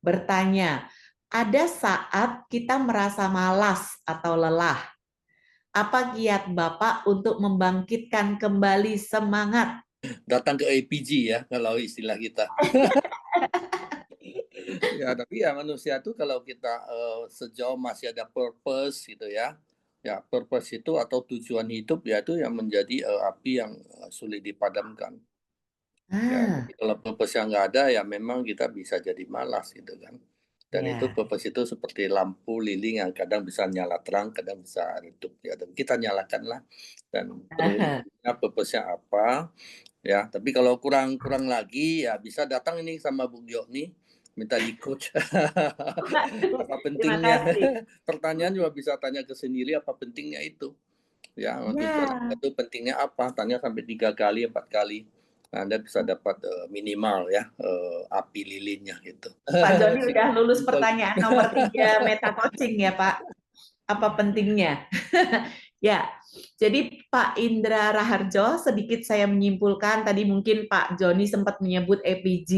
Speaker 1: bertanya, ada saat kita merasa malas atau lelah. Apa kiat Bapak untuk membangkitkan kembali semangat?
Speaker 2: Datang ke APG ya, kalau istilah kita. Ya, tapi ya manusia itu kalau kita sejauh masih ada purpose gitu ya. Ya, purpose itu atau tujuan hidup ya itu yang menjadi api yang sulit dipadamkan. Ya, kalau purpose yang nggak ada ya memang kita bisa jadi malas gitu kan. Dan itu purpose itu seperti lampu lilin yang kadang bisa nyala terang, kadang bisa redup ya. Dan kita nyalakanlah dan terusnya purpose-nya apa ya. Tapi kalau kurang lagi ya bisa datang ini sama Bu Yoni, minta di coach. Apa pentingnya? Pertanyaan juga bisa tanya ke sendiri apa pentingnya itu. Ya, itu pentingnya apa? Tanya sampai 3 kali, 4 kali. Anda bisa dapat minimal ya api lilinnya gitu.
Speaker 1: Pak Joni udah lulus pertanyaan nomor 3 meta coaching ya Pak. Apa pentingnya? Ya, jadi Pak Indra Raharjo, sedikit saya menyimpulkan, tadi mungkin Pak Joni sempat menyebut APG.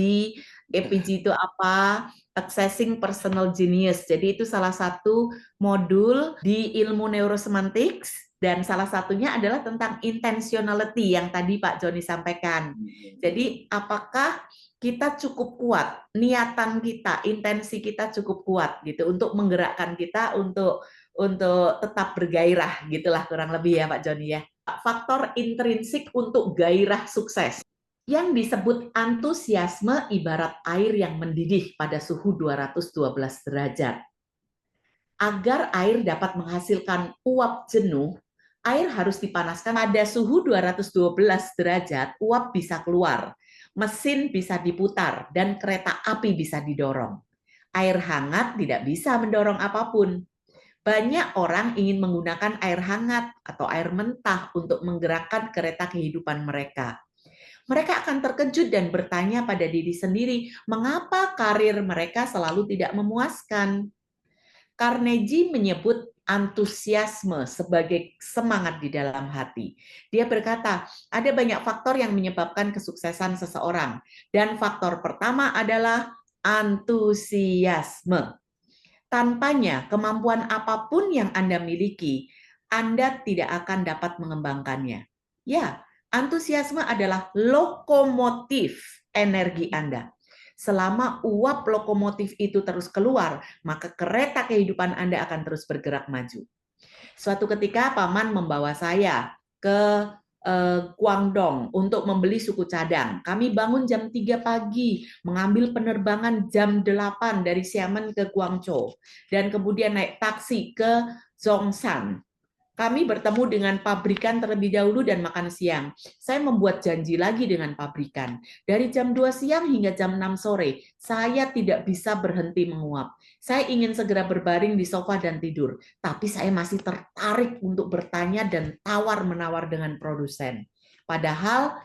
Speaker 1: APG itu apa? Accessing Personal Genius. Jadi itu salah satu modul di ilmu neurosemantics, dan salah satunya adalah tentang intentionality yang tadi Pak Joni sampaikan. Jadi apakah kita cukup kuat, niatan kita, intensi kita cukup kuat gitu untuk menggerakkan kita untuk tetap bergairah, gitulah kurang lebih ya Pak Joni ya. Faktor intrinsik untuk gairah sukses. Yang disebut antusiasme ibarat air yang mendidih pada suhu 212 derajat. Agar air dapat menghasilkan uap jenuh, air harus dipanaskan pada suhu 212 derajat, uap bisa keluar, mesin bisa diputar, dan kereta api bisa didorong. Air hangat tidak bisa mendorong apapun. Banyak orang ingin menggunakan air hangat atau air mentah untuk menggerakkan kereta kehidupan mereka. Mereka akan terkejut dan bertanya pada diri sendiri, mengapa karir mereka selalu tidak memuaskan? Carnegie menyebut antusiasme sebagai semangat di dalam hati. Dia berkata, ada banyak faktor yang menyebabkan kesuksesan seseorang. Dan faktor pertama adalah antusiasme. Tanpanya, kemampuan apapun yang Anda miliki, Anda tidak akan dapat mengembangkannya. Ya, antusiasme adalah lokomotif energi Anda. Selama uap lokomotif itu terus keluar, maka kereta kehidupan Anda akan terus bergerak maju. Suatu ketika paman membawa saya ke Guangdong untuk membeli suku cadang. Kami bangun jam 3 pagi, mengambil penerbangan jam 8 dari Xiamen ke Guangzhou, dan kemudian naik taksi ke Zhongshan. Kami bertemu dengan pabrikan terlebih dahulu dan makan siang. Saya membuat janji lagi dengan pabrikan. Dari jam 2 siang hingga jam 6 sore, saya tidak bisa berhenti menguap. Saya ingin segera berbaring di sofa dan tidur, tapi saya masih tertarik untuk bertanya dan tawar-menawar dengan produsen. Padahal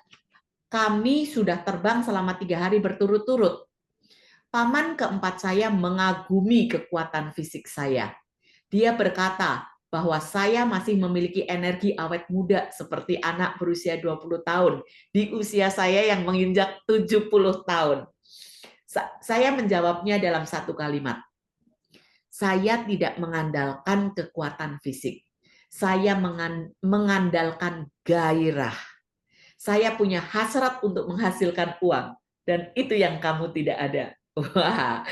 Speaker 1: kami sudah terbang selama 3 hari berturut-turut. Paman keempat saya mengagumi kekuatan fisik saya. Dia berkata bahwa saya masih memiliki energi awet muda seperti anak berusia 20 tahun di usia saya yang menginjak 70 tahun. Saya menjawabnya dalam satu kalimat. Saya tidak mengandalkan kekuatan fisik. Saya mengandalkan gairah. Saya punya hasrat untuk menghasilkan uang, dan itu yang kamu tidak ada. Wah,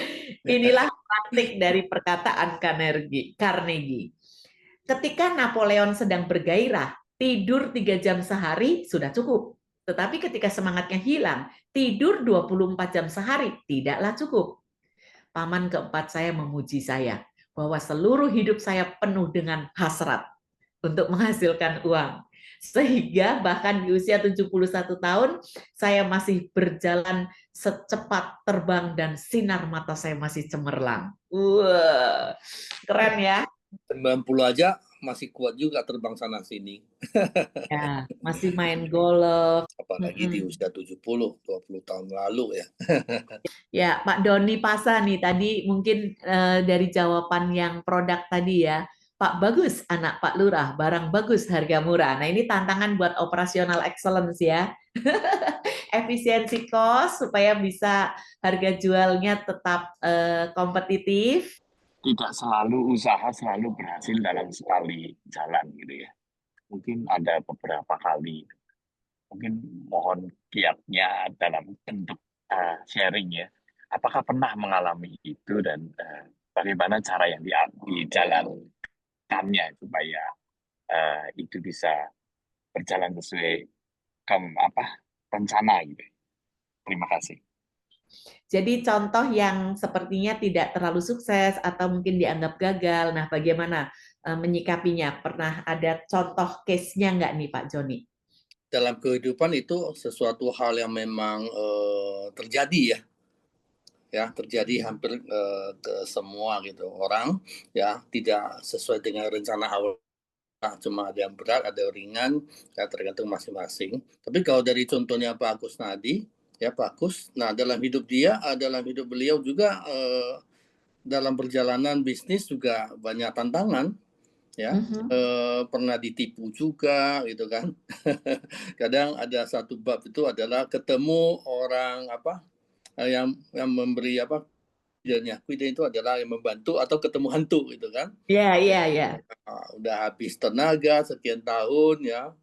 Speaker 1: inilah praktik dari perkataan Carnegie. Ketika Napoleon sedang bergairah, tidur 3 jam sehari sudah cukup. Tetapi ketika semangatnya hilang, tidur 24 jam sehari tidaklah cukup. Paman keempat saya memuji saya bahwa seluruh hidup saya penuh dengan hasrat untuk menghasilkan uang. Sehingga bahkan di usia 71 tahun, saya masih berjalan secepat terbang dan sinar mata saya masih cemerlang. Wah, keren ya.
Speaker 2: 90 aja masih kuat juga terbang sana sini.
Speaker 1: Ya, masih main golf.
Speaker 2: Apalagi di usia 70, 20 tahun lalu ya.
Speaker 1: Ya, Pak Doni Pasa nih tadi mungkin dari jawaban yang produk tadi ya. Pak bagus anak Pak Lurah, barang bagus harga murah. Nah ini tantangan buat operasional excellence ya. Efisiensi cost supaya bisa harga jualnya tetap kompetitif.
Speaker 4: Tidak selalu usaha selalu berhasil dalam sekali jalan gitu ya. Mungkin ada beberapa kali. Mungkin mohon kiatnya dalam bentuk sharing ya. Apakah pernah mengalami itu dan bagaimana cara yang dijalankannya supaya itu bisa berjalan sesuai rencana gitu. Terima kasih.
Speaker 1: Jadi contoh yang sepertinya tidak terlalu sukses atau mungkin dianggap gagal. Nah, bagaimana menyikapinya? Pernah ada contoh case-nya nggak nih Pak Joni?
Speaker 2: Dalam kehidupan itu sesuatu hal yang memang terjadi ya terjadi hampir ke semua gitu orang ya, tidak sesuai dengan rencana awal. Cuma ada yang berat, ada yang ringan, ya tergantung masing-masing. Tapi kalau dari contohnya Pak Agus Nadi, ya Pak Agus, nah dalam hidup beliau juga dalam perjalanan bisnis juga banyak tantangan, ya. Pernah ditipu juga, gitu kan. Kadang ada satu bab itu adalah ketemu orang yang memberi kuida itu adalah yang membantu atau ketemu hantu gitu kan.
Speaker 1: Iya.
Speaker 2: Udah habis tenaga sekian tahun ya,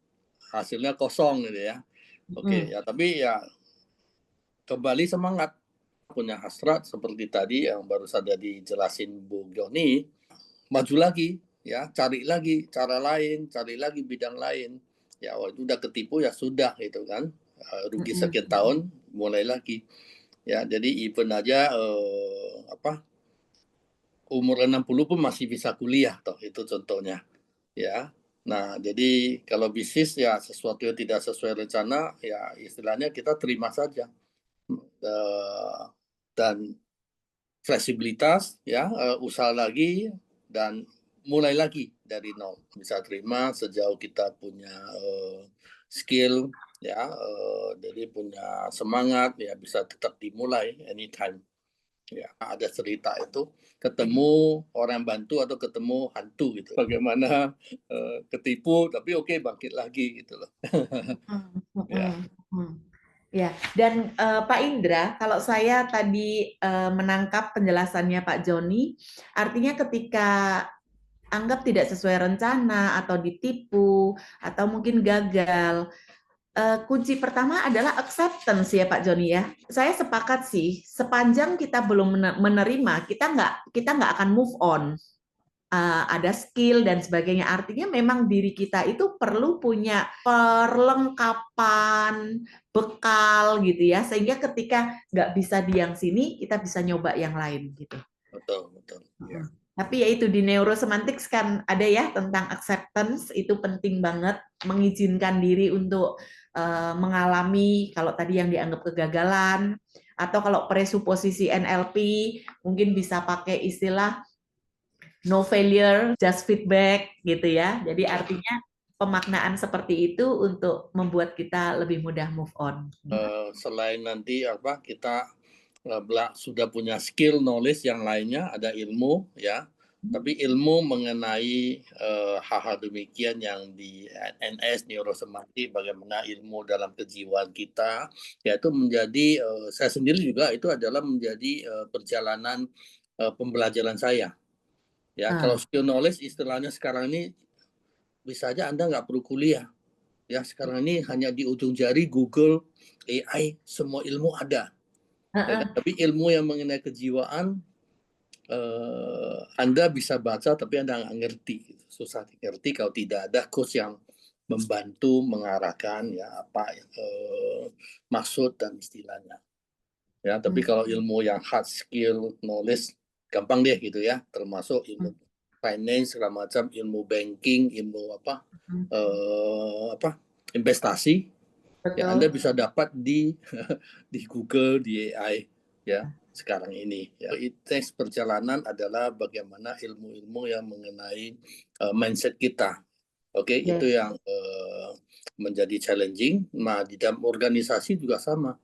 Speaker 2: hasilnya kosong gitu ya. Oke, ya tapi ya kembali semangat, punya hasrat seperti tadi yang baru saja dijelasin Bu Joni, maju lagi ya, cari lagi cara lain, cari lagi bidang lain. Ya itu udah ketipu ya sudah gitu kan. Rugi sekian tahun, mulai lagi. Ya, jadi even aja umur 60 pun masih bisa kuliah toh, itu contohnya. Ya. Nah, jadi kalau bisnis ya sesuatu yang tidak sesuai rencana ya istilahnya kita terima saja. Dan fleksibilitas ya, usaha lagi dan mulai lagi dari nol. Bisa terima sejauh kita punya skill ya, jadi punya semangat ya bisa tetap dimulai anytime. Ya, ada cerita itu ketemu orang bantu atau ketemu hantu gitu. Bagaimana ketipu tapi oke bangkit lagi gitu loh. Ya.
Speaker 1: Ya, dan Pak Indra, kalau saya tadi menangkap penjelasannya Pak Joni, artinya ketika anggap tidak sesuai rencana atau ditipu atau mungkin gagal, kunci pertama adalah acceptance ya Pak Joni ya. Saya sepakat sih, sepanjang kita belum menerima, kita nggak akan move on. Ada skill dan sebagainya. Artinya memang diri kita itu perlu punya perlengkapan, bekal gitu ya, sehingga ketika nggak bisa di yang sini, kita bisa nyoba yang lain gitu.
Speaker 2: Betul. Ya.
Speaker 1: Tapi ya itu di neurosemantics kan ada ya tentang acceptance, itu penting banget, mengizinkan diri untuk mengalami kalau tadi yang dianggap kegagalan, atau kalau presuposisi NLP mungkin bisa pakai istilah no failure, just feedback gitu ya. Jadi artinya pemaknaan seperti itu untuk membuat kita lebih mudah move on.
Speaker 2: Selain nanti kita sudah punya skill, knowledge yang lainnya, ada ilmu ya. Tapi ilmu mengenai hal-hal demikian yang di NS neurosemantik, bagaimana ilmu dalam kejiwaan kita, yaitu menjadi saya sendiri juga itu adalah menjadi perjalanan pembelajaran saya. Ya, kalau skill knowledge istilahnya sekarang ini bisa aja Anda nggak perlu kuliah. Ya, sekarang ini hanya di ujung jari Google, AI, semua ilmu ada. Ya, tapi ilmu yang mengenai kejiwaan Anda bisa baca tapi Anda nggak ngerti, susah dimengerti kalau tidak ada coach yang membantu mengarahkan ya apa maksud dan istilahnya. Ya, tapi kalau ilmu yang hard skill, knowledge gampang deh gitu ya, termasuk ilmu finance segala macam, ilmu banking, ilmu investasi. Ya, Anda bisa dapat di di Google, di AI ya sekarang ini. Ya. Teks perjalanan adalah bagaimana ilmu-ilmu yang mengenai mindset kita. Oke, itu yang menjadi challenging. Nah, di dalam organisasi juga sama.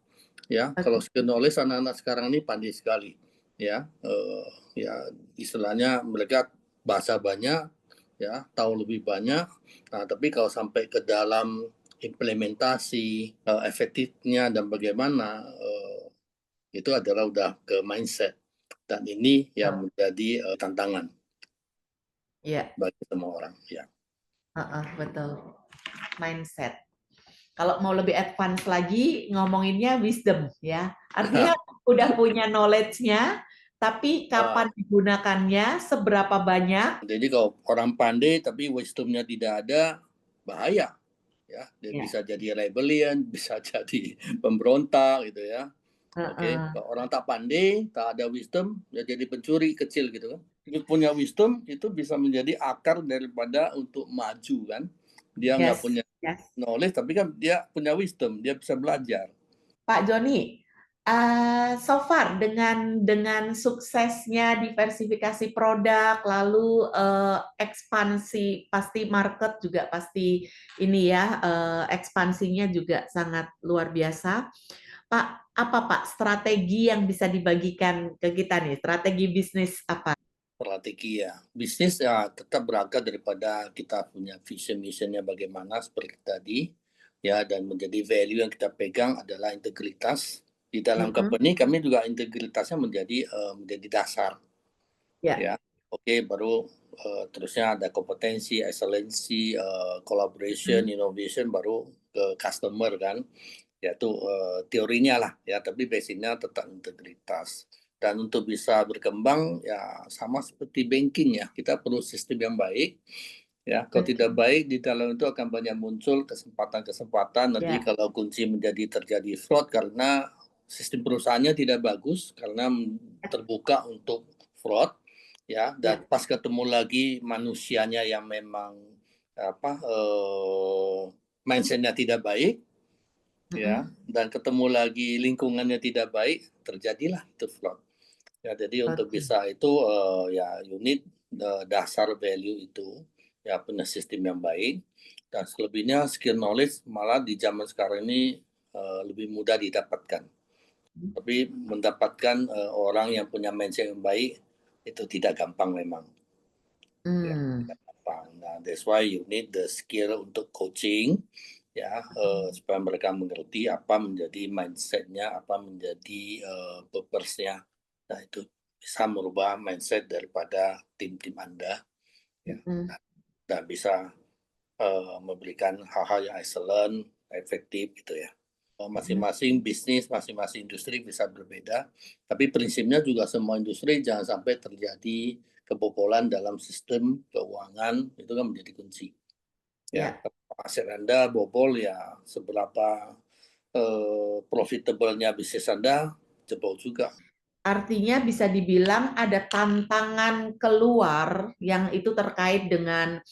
Speaker 2: Ya, kalau skill knowledge anak-anak sekarang ini pandai sekali. Ya, ya istilahnya mereka bahasa banyak, ya tahu lebih banyak. Nah, tapi kalau sampai ke dalam implementasi efektifnya dan bagaimana itu adalah udah ke mindset, dan ini yang menjadi tantangan bagi semua orang ya.
Speaker 1: Betul, mindset. Kalau mau lebih advance lagi ngomonginnya wisdom ya, artinya udah punya knowledge-nya, tapi kapan digunakannya, seberapa banyak.
Speaker 2: Jadi kalau orang pandai tapi wisdom-nya tidak ada, bahaya. Ya, dia bisa jadi rebellion, bisa jadi pemberontak gitu ya. Oke, kalau orang tak pandai, tak ada wisdom, ya jadi pencuri kecil gitu kan. Punya wisdom itu bisa menjadi akar daripada untuk maju kan. Dia nggak punya knowledge, tapi kan dia punya wisdom, dia bisa belajar.
Speaker 1: Pak Joni, so far dengan suksesnya diversifikasi produk, lalu ekspansi, pasti market juga pasti ini ya, ekspansinya juga sangat luar biasa. Pak, apa Pak strategi yang bisa dibagikan ke kita nih? Strategi bisnis apa?
Speaker 2: Strategi ya, bisnis ya tetap berangkat daripada kita punya vision missionnya bagaimana seperti tadi ya, dan menjadi value yang kita pegang adalah integritas. Di dalam company kami juga integritasnya menjadi dasar ya. Oke, baru terusnya ada kompetensi, excellency, collaboration, innovation, baru ke customer kan, yaitu teorinya lah ya, tapi basicnya tetap integritas. Dan untuk bisa berkembang ya sama seperti banking ya, kita perlu sistem yang baik ya. Kalau tidak baik di dalam itu akan banyak muncul kesempatan-kesempatan nanti kalau kunci menjadi terjadi fraud karena sistem perusahaannya tidak bagus, karena terbuka untuk fraud ya. Dan pas ketemu lagi manusianya yang memang mindsetnya tidak baik ya, dan ketemu lagi lingkungannya tidak baik, terjadilah itu fraud. Ya, jadi untuk bisa itu ya unit dasar value itu ya punya sistem yang baik, dan selebihnya skill knowledge malah di zaman sekarang ini lebih mudah didapatkan. Tapi mendapatkan orang yang punya mindset yang baik itu tidak gampang memang. Ya, tidak gampang. Nah, that's why you need the skill untuk coaching ya, supaya mereka mengerti apa menjadi mindsetnya, apa menjadi purpose-nya. Nah, itu bisa merubah mindset daripada tim-tim Anda ya, dan bisa memberikan hal-hal yang excellent, efektif gitu ya. Masing-masing bisnis, masing-masing industri bisa berbeda, tapi prinsipnya juga semua industri jangan sampai terjadi kebobolan dalam sistem keuangan, itu kan menjadi kunci. Ya, aset Anda bobol ya seberapa profitable-nya bisnis Anda jebol juga.
Speaker 1: Artinya bisa dibilang ada tantangan keluar yang itu terkait dengan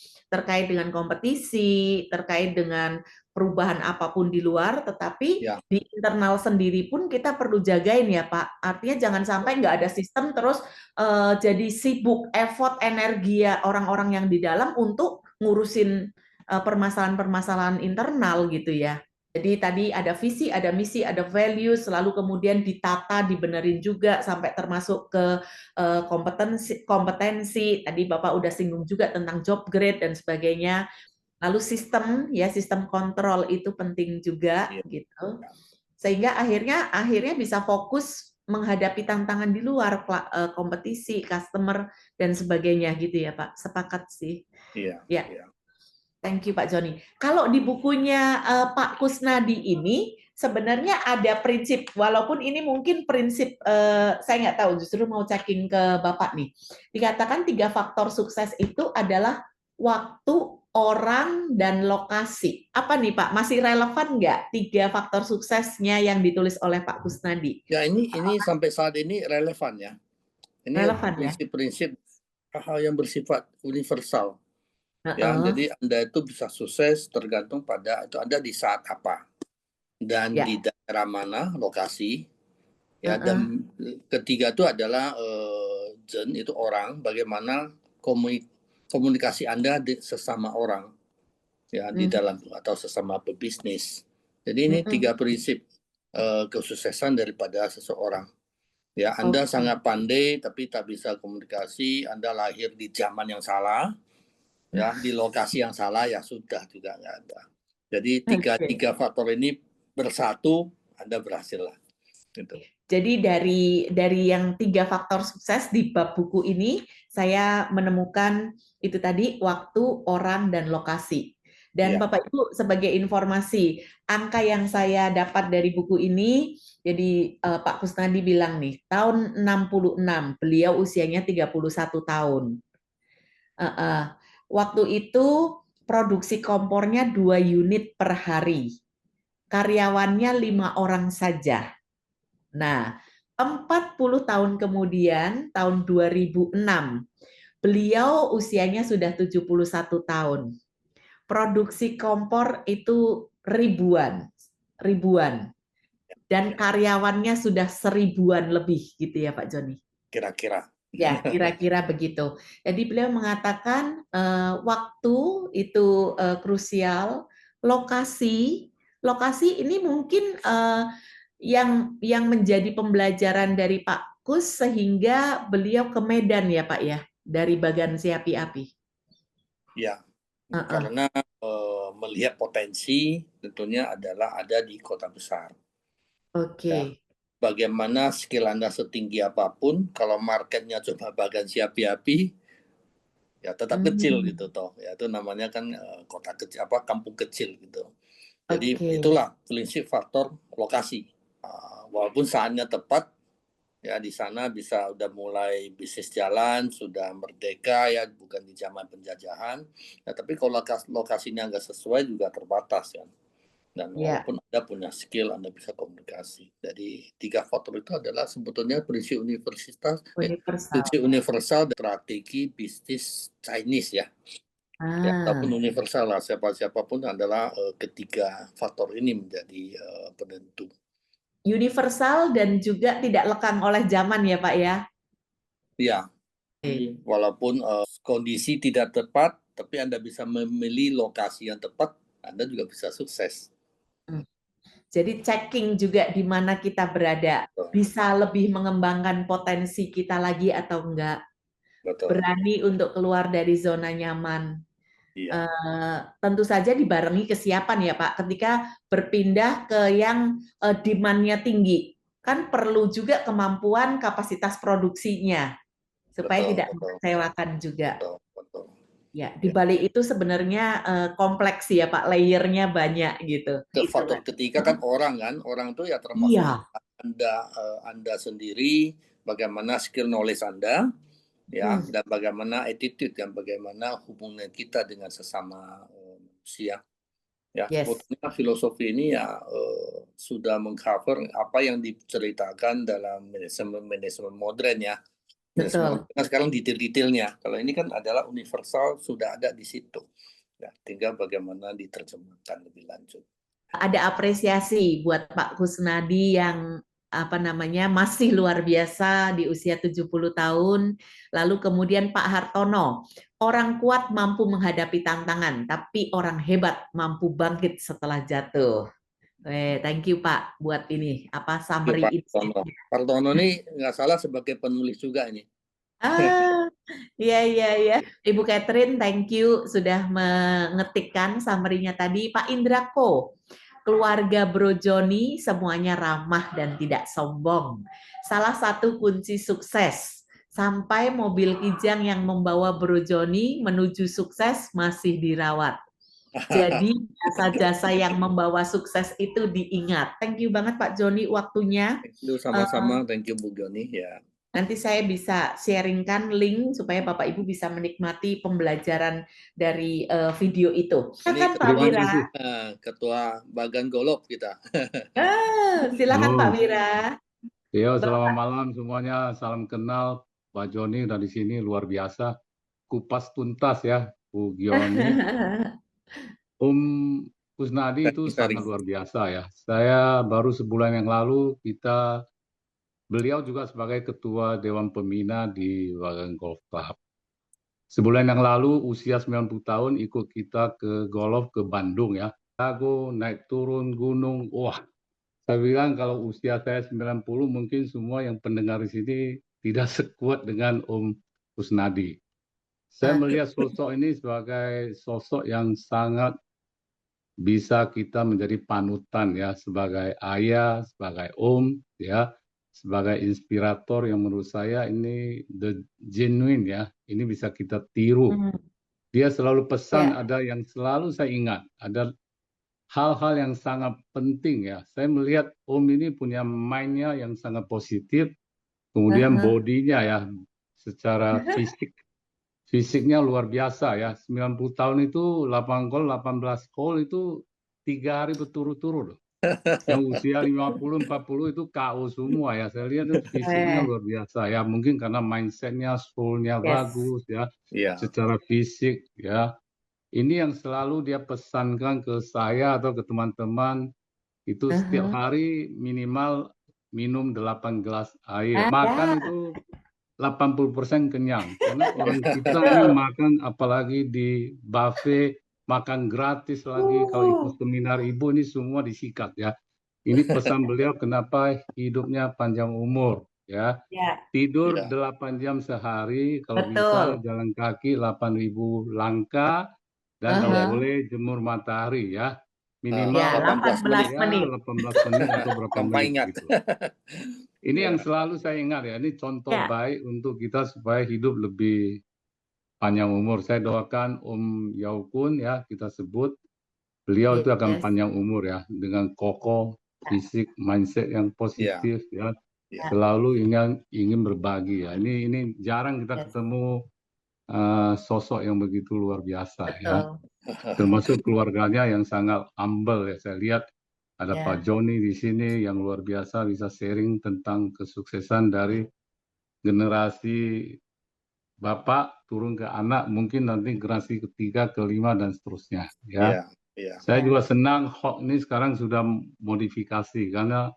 Speaker 1: kompetisi, terkait dengan perubahan apapun di luar, tetapi di internal sendiri pun kita perlu jagain ya Pak. Artinya jangan sampai nggak ada sistem terus jadi sibuk, effort, energi ya orang-orang yang di dalam untuk ngurusin permasalahan-permasalahan internal gitu ya. Jadi tadi ada visi, ada misi, ada value, selalu kemudian ditata, dibenerin juga sampai termasuk ke kompetensi. Tadi Bapak udah singgung juga tentang job grade dan sebagainya. Lalu sistem kontrol itu penting juga gitu. Sehingga akhirnya bisa fokus menghadapi tantangan di luar, kompetisi, customer dan sebagainya gitu ya Pak. Sepakat sih.
Speaker 2: Iya.
Speaker 1: Ya. Thank you Pak Joni. Kalau di bukunya Pak Kusnadi ini sebenarnya ada prinsip, walaupun ini mungkin prinsip saya nggak tahu, justru mau checking ke Bapak nih. Dikatakan 3 faktor sukses itu adalah waktu, orang, dan lokasi. Apa nih Pak? Masih relevan nggak 3 faktor suksesnya yang ditulis oleh Pak Kusnadi?
Speaker 2: Ya ini sampai saat ini relevan ya. Ini
Speaker 1: Relevan ya?
Speaker 2: prinsip-prinsip hal yang bersifat universal. Ya,
Speaker 1: Heeh.
Speaker 2: jadi Anda itu bisa sukses tergantung pada itu Anda di saat apa dan
Speaker 1: Ya.
Speaker 2: di daerah mana lokasi. Ya,
Speaker 1: Heeh.
Speaker 2: dan ketiga itu adalah Zen itu orang, bagaimana komunikasi Anda sesama orang ya di dalam atau sesama pebisnis. Jadi ini 3 prinsip kesuksesan daripada seseorang. Ya, Anda sangat pandai tapi tak bisa komunikasi, Anda lahir di zaman yang salah, ya di lokasi yang salah, ya sudah juga nggak ada. Jadi tiga faktor ini bersatu, Anda berhasil lah. Gitu.
Speaker 1: Jadi dari yang 3 faktor sukses di bab buku ini, saya menemukan itu tadi waktu, orang, dan lokasi. Dan Bapak Ibu sebagai informasi, angka yang saya dapat dari buku ini, jadi Pak Kusnadi bilang nih, tahun 66, beliau usianya 31 tahun. Waktu itu produksi kompornya 2 unit per hari. Karyawannya 5 orang saja. Nah, 40 tahun kemudian, tahun 2006, beliau usianya sudah 71 tahun. Produksi kompor itu ribuan. Dan karyawannya sudah 1000-an lebih gitu ya Pak Joni?
Speaker 2: Kira-kira.
Speaker 1: Ya, kira-kira begitu. Jadi beliau mengatakan waktu itu krusial, lokasi ini mungkin yang menjadi pembelajaran dari Pak Kus sehingga beliau ke Medan ya Pak ya, dari Bagan Si Api-Api.
Speaker 2: Ya, karena melihat potensi tentunya adalah ada di kota besar.
Speaker 1: Oke.
Speaker 2: Ya. Bagaimana skill Anda setinggi apapun, kalau marketnya cuma Bagan Si Api-Api, ya tetap kecil gitu toh. Ya itu namanya kan kota kecil, kampung kecil gitu. Jadi itulah prinsip faktor lokasi. Walaupun saatnya tepat, ya di sana bisa udah mulai bisnis jalan, sudah merdeka ya, bukan di zaman penjajahan. Ya, tapi kalau lokasinya nggak sesuai juga terbatas kan. Dan walaupun Anda punya skill, Anda bisa komunikasi. Jadi 3 faktor itu adalah sebetulnya prinsip universal strategi bisnis Chinese ya. Ya, ataupun universal lah, siapapun adalah ketiga faktor ini menjadi penentu.
Speaker 1: Universal dan juga tidak lekang oleh zaman ya Pak ya?
Speaker 2: Ya, walaupun kondisi tidak tepat, tapi Anda bisa memilih lokasi yang tepat, Anda juga bisa sukses.
Speaker 1: Jadi checking juga di mana kita berada, bisa lebih mengembangkan potensi kita lagi atau enggak.
Speaker 2: Betul.
Speaker 1: Berani untuk keluar dari zona nyaman.
Speaker 2: Iya.
Speaker 1: Tentu saja dibarengi kesiapan ya Pak, ketika berpindah ke yang demand-nya tinggi, kan perlu juga kemampuan kapasitas produksinya supaya tidak mengecewakan juga.
Speaker 2: Betul.
Speaker 1: Ya, di balik itu sebenarnya kompleks ya Pak, layernya banyak gitu.
Speaker 2: Faktor ketiga kan orang itu ya termasuk Anda sendiri, bagaimana skill knowledge Anda, ya, dan bagaimana attitude dan bagaimana hubungan kita dengan sesama manusia. Ya, sebetulnya filosofi ini ya sudah mengcover apa yang diceritakan dalam manajemen modern ya. Betul. Sekarang detail-detailnya. Kalau ini kan adalah universal, sudah ada di situ. Ya, tinggal bagaimana diterjemahkan lebih lanjut.
Speaker 1: Ada apresiasi buat Pak Kusnadi yang masih luar biasa di usia 70 tahun. Lalu kemudian Pak Hartono, orang kuat mampu menghadapi tantangan, tapi orang hebat mampu bangkit setelah jatuh. Thank you Pak buat ini summary ini.
Speaker 2: Pak Hartono ini nggak salah sebagai penulis juga ini.
Speaker 1: Iya. Ibu Catherine, thank you sudah mengetikkan summary-nya tadi. Pak Indrako, keluarga Bro Joni semuanya ramah dan tidak sombong. Salah satu kunci sukses. Sampai mobil Kijang yang membawa Bro Joni menuju sukses masih dirawat. Jadi jasa-jasa yang membawa sukses itu diingat. Thank you banget Pak Joni waktunya.
Speaker 2: Thank you sama-sama, thank you Bu Joni ya.
Speaker 1: Nanti saya bisa sharingkan link supaya Bapak Ibu bisa menikmati pembelajaran dari video itu.
Speaker 2: Ini
Speaker 1: Silakan Pak Wira.
Speaker 2: Ketua Bagan Golop kita.
Speaker 1: Silakan Pak Wira.
Speaker 5: Yo, selamat malam semuanya. Salam kenal Pak Joni dari sini luar biasa. Kupas tuntas ya, Bu Gioni. Kusnadi itu sangat luar biasa ya. Saya baru sebulan yang lalu beliau juga sebagai ketua Dewan Pembina di Bagan Golf Club. Sebulan yang lalu usia 90 tahun ikut kita ke golf ke Bandung ya. Aku naik turun gunung, wah. Saya bilang kalau usia saya 90 mungkin semua yang pendengar di sini tidak sekuat dengan Om Kusnadi. Saya melihat sosok ini sebagai sosok yang sangat bisa kita menjadi panutan ya, sebagai ayah, sebagai om ya, sebagai inspirator yang menurut saya ini the genuine ya. Ini bisa kita tiru. Dia selalu pesan, ada yang selalu saya ingat, ada hal-hal yang sangat penting ya. Saya melihat Om ini punya mind-nya yang sangat positif, kemudian bodinya ya, secara fisiknya luar biasa ya. 90 tahun itu 8 gol, 18 gol itu 3 hari berturut-turut. Yang usia 50, 40 itu KO semua ya. Saya lihat itu fisiknya luar biasa ya. Mungkin karena mindset-nya, soul-nya bagus ya, secara fisik ya. Ini yang selalu dia pesankan ke saya atau ke teman-teman, itu setiap hari minimal minum 8 gelas air. Makan itu 80% kenyang. Karena orang kita ini makan apalagi di buffet, makan gratis lagi. Kalau ikut seminar ibu ini semua disikat ya. Ini pesan beliau kenapa hidupnya panjang umur ya. Tidur 8 jam sehari, kalau bisa jalan kaki 8.000 langkah. Dan nggak boleh jemur matahari ya. Minimal
Speaker 1: 18 menit.
Speaker 5: 18 menit atau berapa menit gitu. Ini yang selalu saya ingat ya. Ini contoh baik untuk kita supaya hidup lebih panjang umur. Saya doakan Om Yaukun ya, kita sebut. Beliau itu akan panjang umur ya. Dengan kokoh, fisik, mindset yang positif ya. Selalu ingin berbagi ya. Ini jarang kita ketemu sosok yang begitu luar biasa ya, termasuk keluarganya yang sangat humble ya. Saya lihat ada Pak Joni di sini yang luar biasa bisa sharing tentang kesuksesan dari generasi bapak turun ke anak, mungkin nanti generasi ketiga, kelima dan seterusnya ya. Saya juga senang Hawk ini sekarang sudah modifikasi karena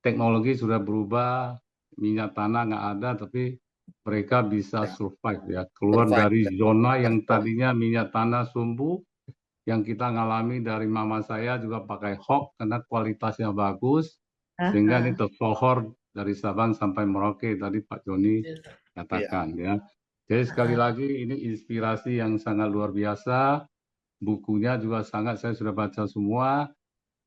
Speaker 5: teknologi sudah berubah, minyak tanah nggak ada, tapi mereka bisa survive ya, keluar dari zona yang tadinya minyak tanah sumbu yang kita ngalami. Dari mama saya juga pakai Hawk karena kualitasnya bagus, sehingga ini tersohor dari Sabang sampai Merauke tadi Pak Joni katakan ya. Jadi sekali lagi ini inspirasi yang sangat luar biasa, bukunya juga sangat saya sudah baca semua.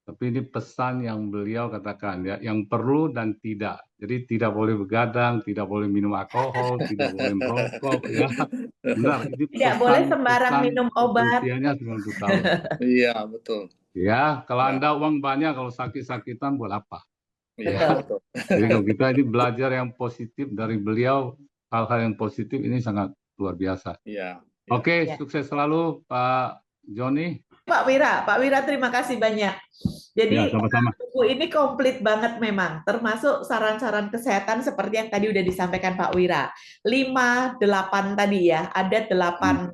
Speaker 5: Tapi ini pesan yang beliau katakan ya, yang perlu dan tidak. Jadi tidak boleh begadang, tidak boleh minum alkohol, tidak boleh merokok ya. Benar, ini
Speaker 1: tidak boleh sembarang minum obat.
Speaker 5: Usianya 90 tahun.
Speaker 2: Iya, betul.
Speaker 5: Ya, kalau Anda uang banyak, kalau sakit-sakitan buat apa?
Speaker 2: Iya, betul.
Speaker 5: Jadi kalau kita ini belajar yang positif dari beliau, hal-hal yang positif ini sangat luar biasa.
Speaker 2: Iya.
Speaker 5: Oke, sukses selalu Pak Joni.
Speaker 1: Pak Wira terima kasih banyak. Jadi buku ini komplit banget memang, termasuk saran-saran kesehatan seperti yang tadi udah disampaikan Pak Wira. 5, 8 tadi ya, ada 8,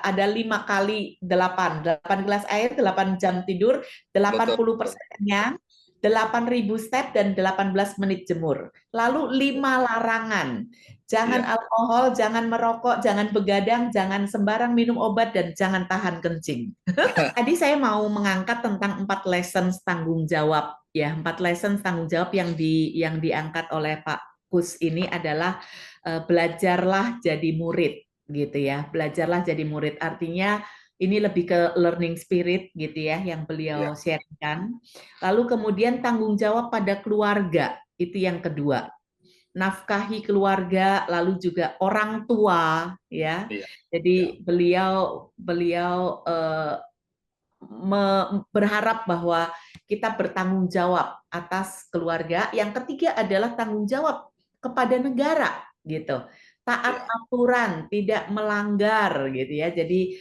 Speaker 1: ada 5 kali 8 gelas air, 8 jam tidur, 80% kenyang, 8.000 step dan 18 menit jemur. Lalu 5 larangan. Jangan alkohol, jangan merokok, jangan begadang, jangan sembarang minum obat, dan jangan tahan kencing. Tadi saya mau mengangkat tentang 4 lessons tanggung jawab ya. 4 lessons tanggung jawab yang diangkat oleh Pak Kus ini adalah belajarlah jadi murid gitu ya. Belajarlah jadi murid artinya ini lebih ke learning spirit gitu ya yang beliau sharingkan. Lalu kemudian tanggung jawab pada keluarga, itu yang kedua. Nafkahi keluarga, lalu juga orang tua ya. Jadi beliau berharap bahwa kita bertanggung jawab atas keluarga. Yang ketiga adalah tanggung jawab kepada negara, gitu. Taat aturan, tidak melanggar, gitu ya. Jadi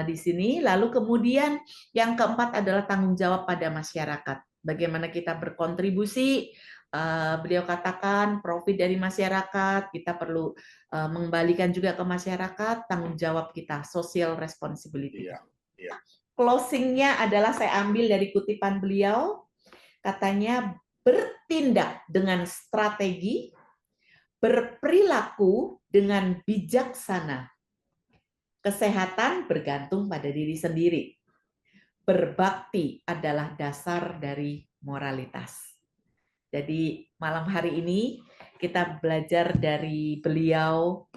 Speaker 1: di sini, lalu kemudian yang keempat adalah tanggung jawab pada masyarakat. Bagaimana kita berkontribusi. Beliau katakan profit dari masyarakat, kita perlu mengembalikan juga ke masyarakat, tanggung jawab kita, social responsibility. Closing-nya adalah saya ambil dari kutipan beliau, katanya bertindak dengan strategi, berperilaku dengan bijaksana, kesehatan bergantung pada diri sendiri, berbakti adalah dasar dari moralitas. Jadi malam hari ini kita belajar dari beliau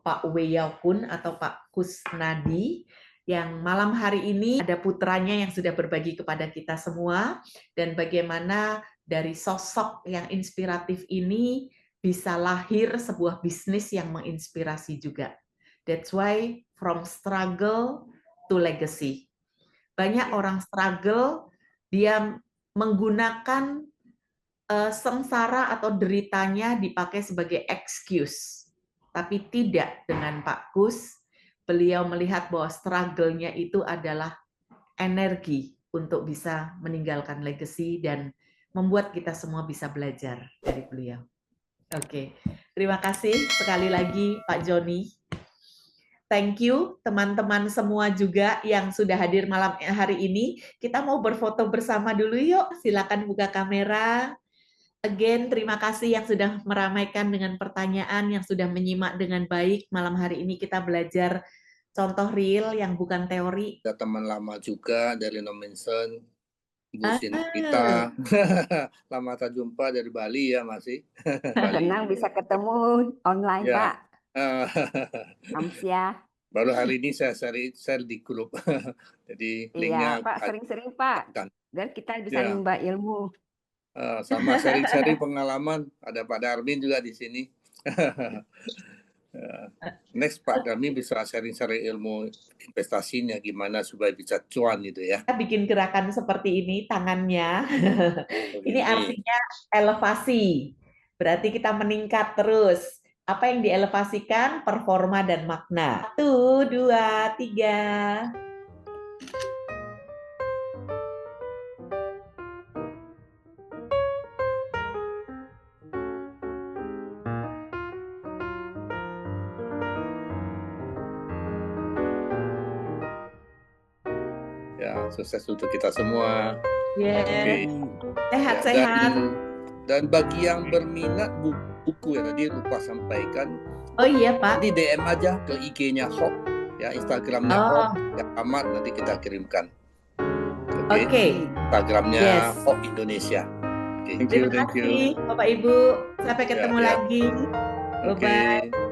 Speaker 1: Pak Weyakun atau Pak Kusnadi, yang malam hari ini ada putranya yang sudah berbagi kepada kita semua, dan bagaimana dari sosok yang inspiratif ini bisa lahir sebuah bisnis yang menginspirasi juga. That's why from struggle to legacy. Banyak orang struggle, dia menggunakan sengsara atau deritanya dipakai sebagai excuse. Tapi tidak dengan Pak Kus. Beliau melihat bahwa struggle-nya itu adalah energi untuk bisa meninggalkan legacy dan membuat kita semua bisa belajar dari beliau. Oke, terima kasih sekali lagi Pak Joni. Thank you teman-teman semua juga yang sudah hadir malam hari ini. Kita mau berfoto bersama dulu yuk. Silakan buka kamera. Again, terima kasih yang sudah meramaikan dengan pertanyaan, yang sudah menyimak dengan baik. Malam hari ini kita belajar contoh real yang bukan teori.
Speaker 2: Ada teman lama juga dari Nomensen, Bu Sinita. Lama tak jumpa dari Bali ya masih.
Speaker 6: Senang bisa ketemu online,
Speaker 2: Ya.
Speaker 6: Pak. Amsia.
Speaker 2: Baru hari ini saya share di grup. Jadi linknya.
Speaker 6: Iya, Pak, sering-sering, Pak. Dan kita bisa nimba ilmu.
Speaker 2: Sama sharing-sharing pengalaman. Ada Pak Darmin juga di sini. Next Pak Darmin bisa sharing-sharing ilmu investasinya gimana supaya bisa cuan gitu ya.
Speaker 1: Kita bikin gerakan seperti ini tangannya. Ini artinya elevasi. Berarti kita meningkat terus. Apa yang dielevasikan? Performa dan makna. 1, 2, 3.
Speaker 2: Sukses untuk kita semua.
Speaker 1: Okay. Sehat-sehat.
Speaker 2: Dan bagi yang berminat buku ya tadi lupa sampaikan.
Speaker 1: Oh iya Pak.
Speaker 2: Nanti DM aja ke IG-nya Hope, ya Instagram-nya Hope, ya amat nanti kita kirimkan. Oke. Instagram-nya Hope Indonesia.
Speaker 1: Terima kasih Bapak Ibu. Sampai ketemu lagi. Bye-bye.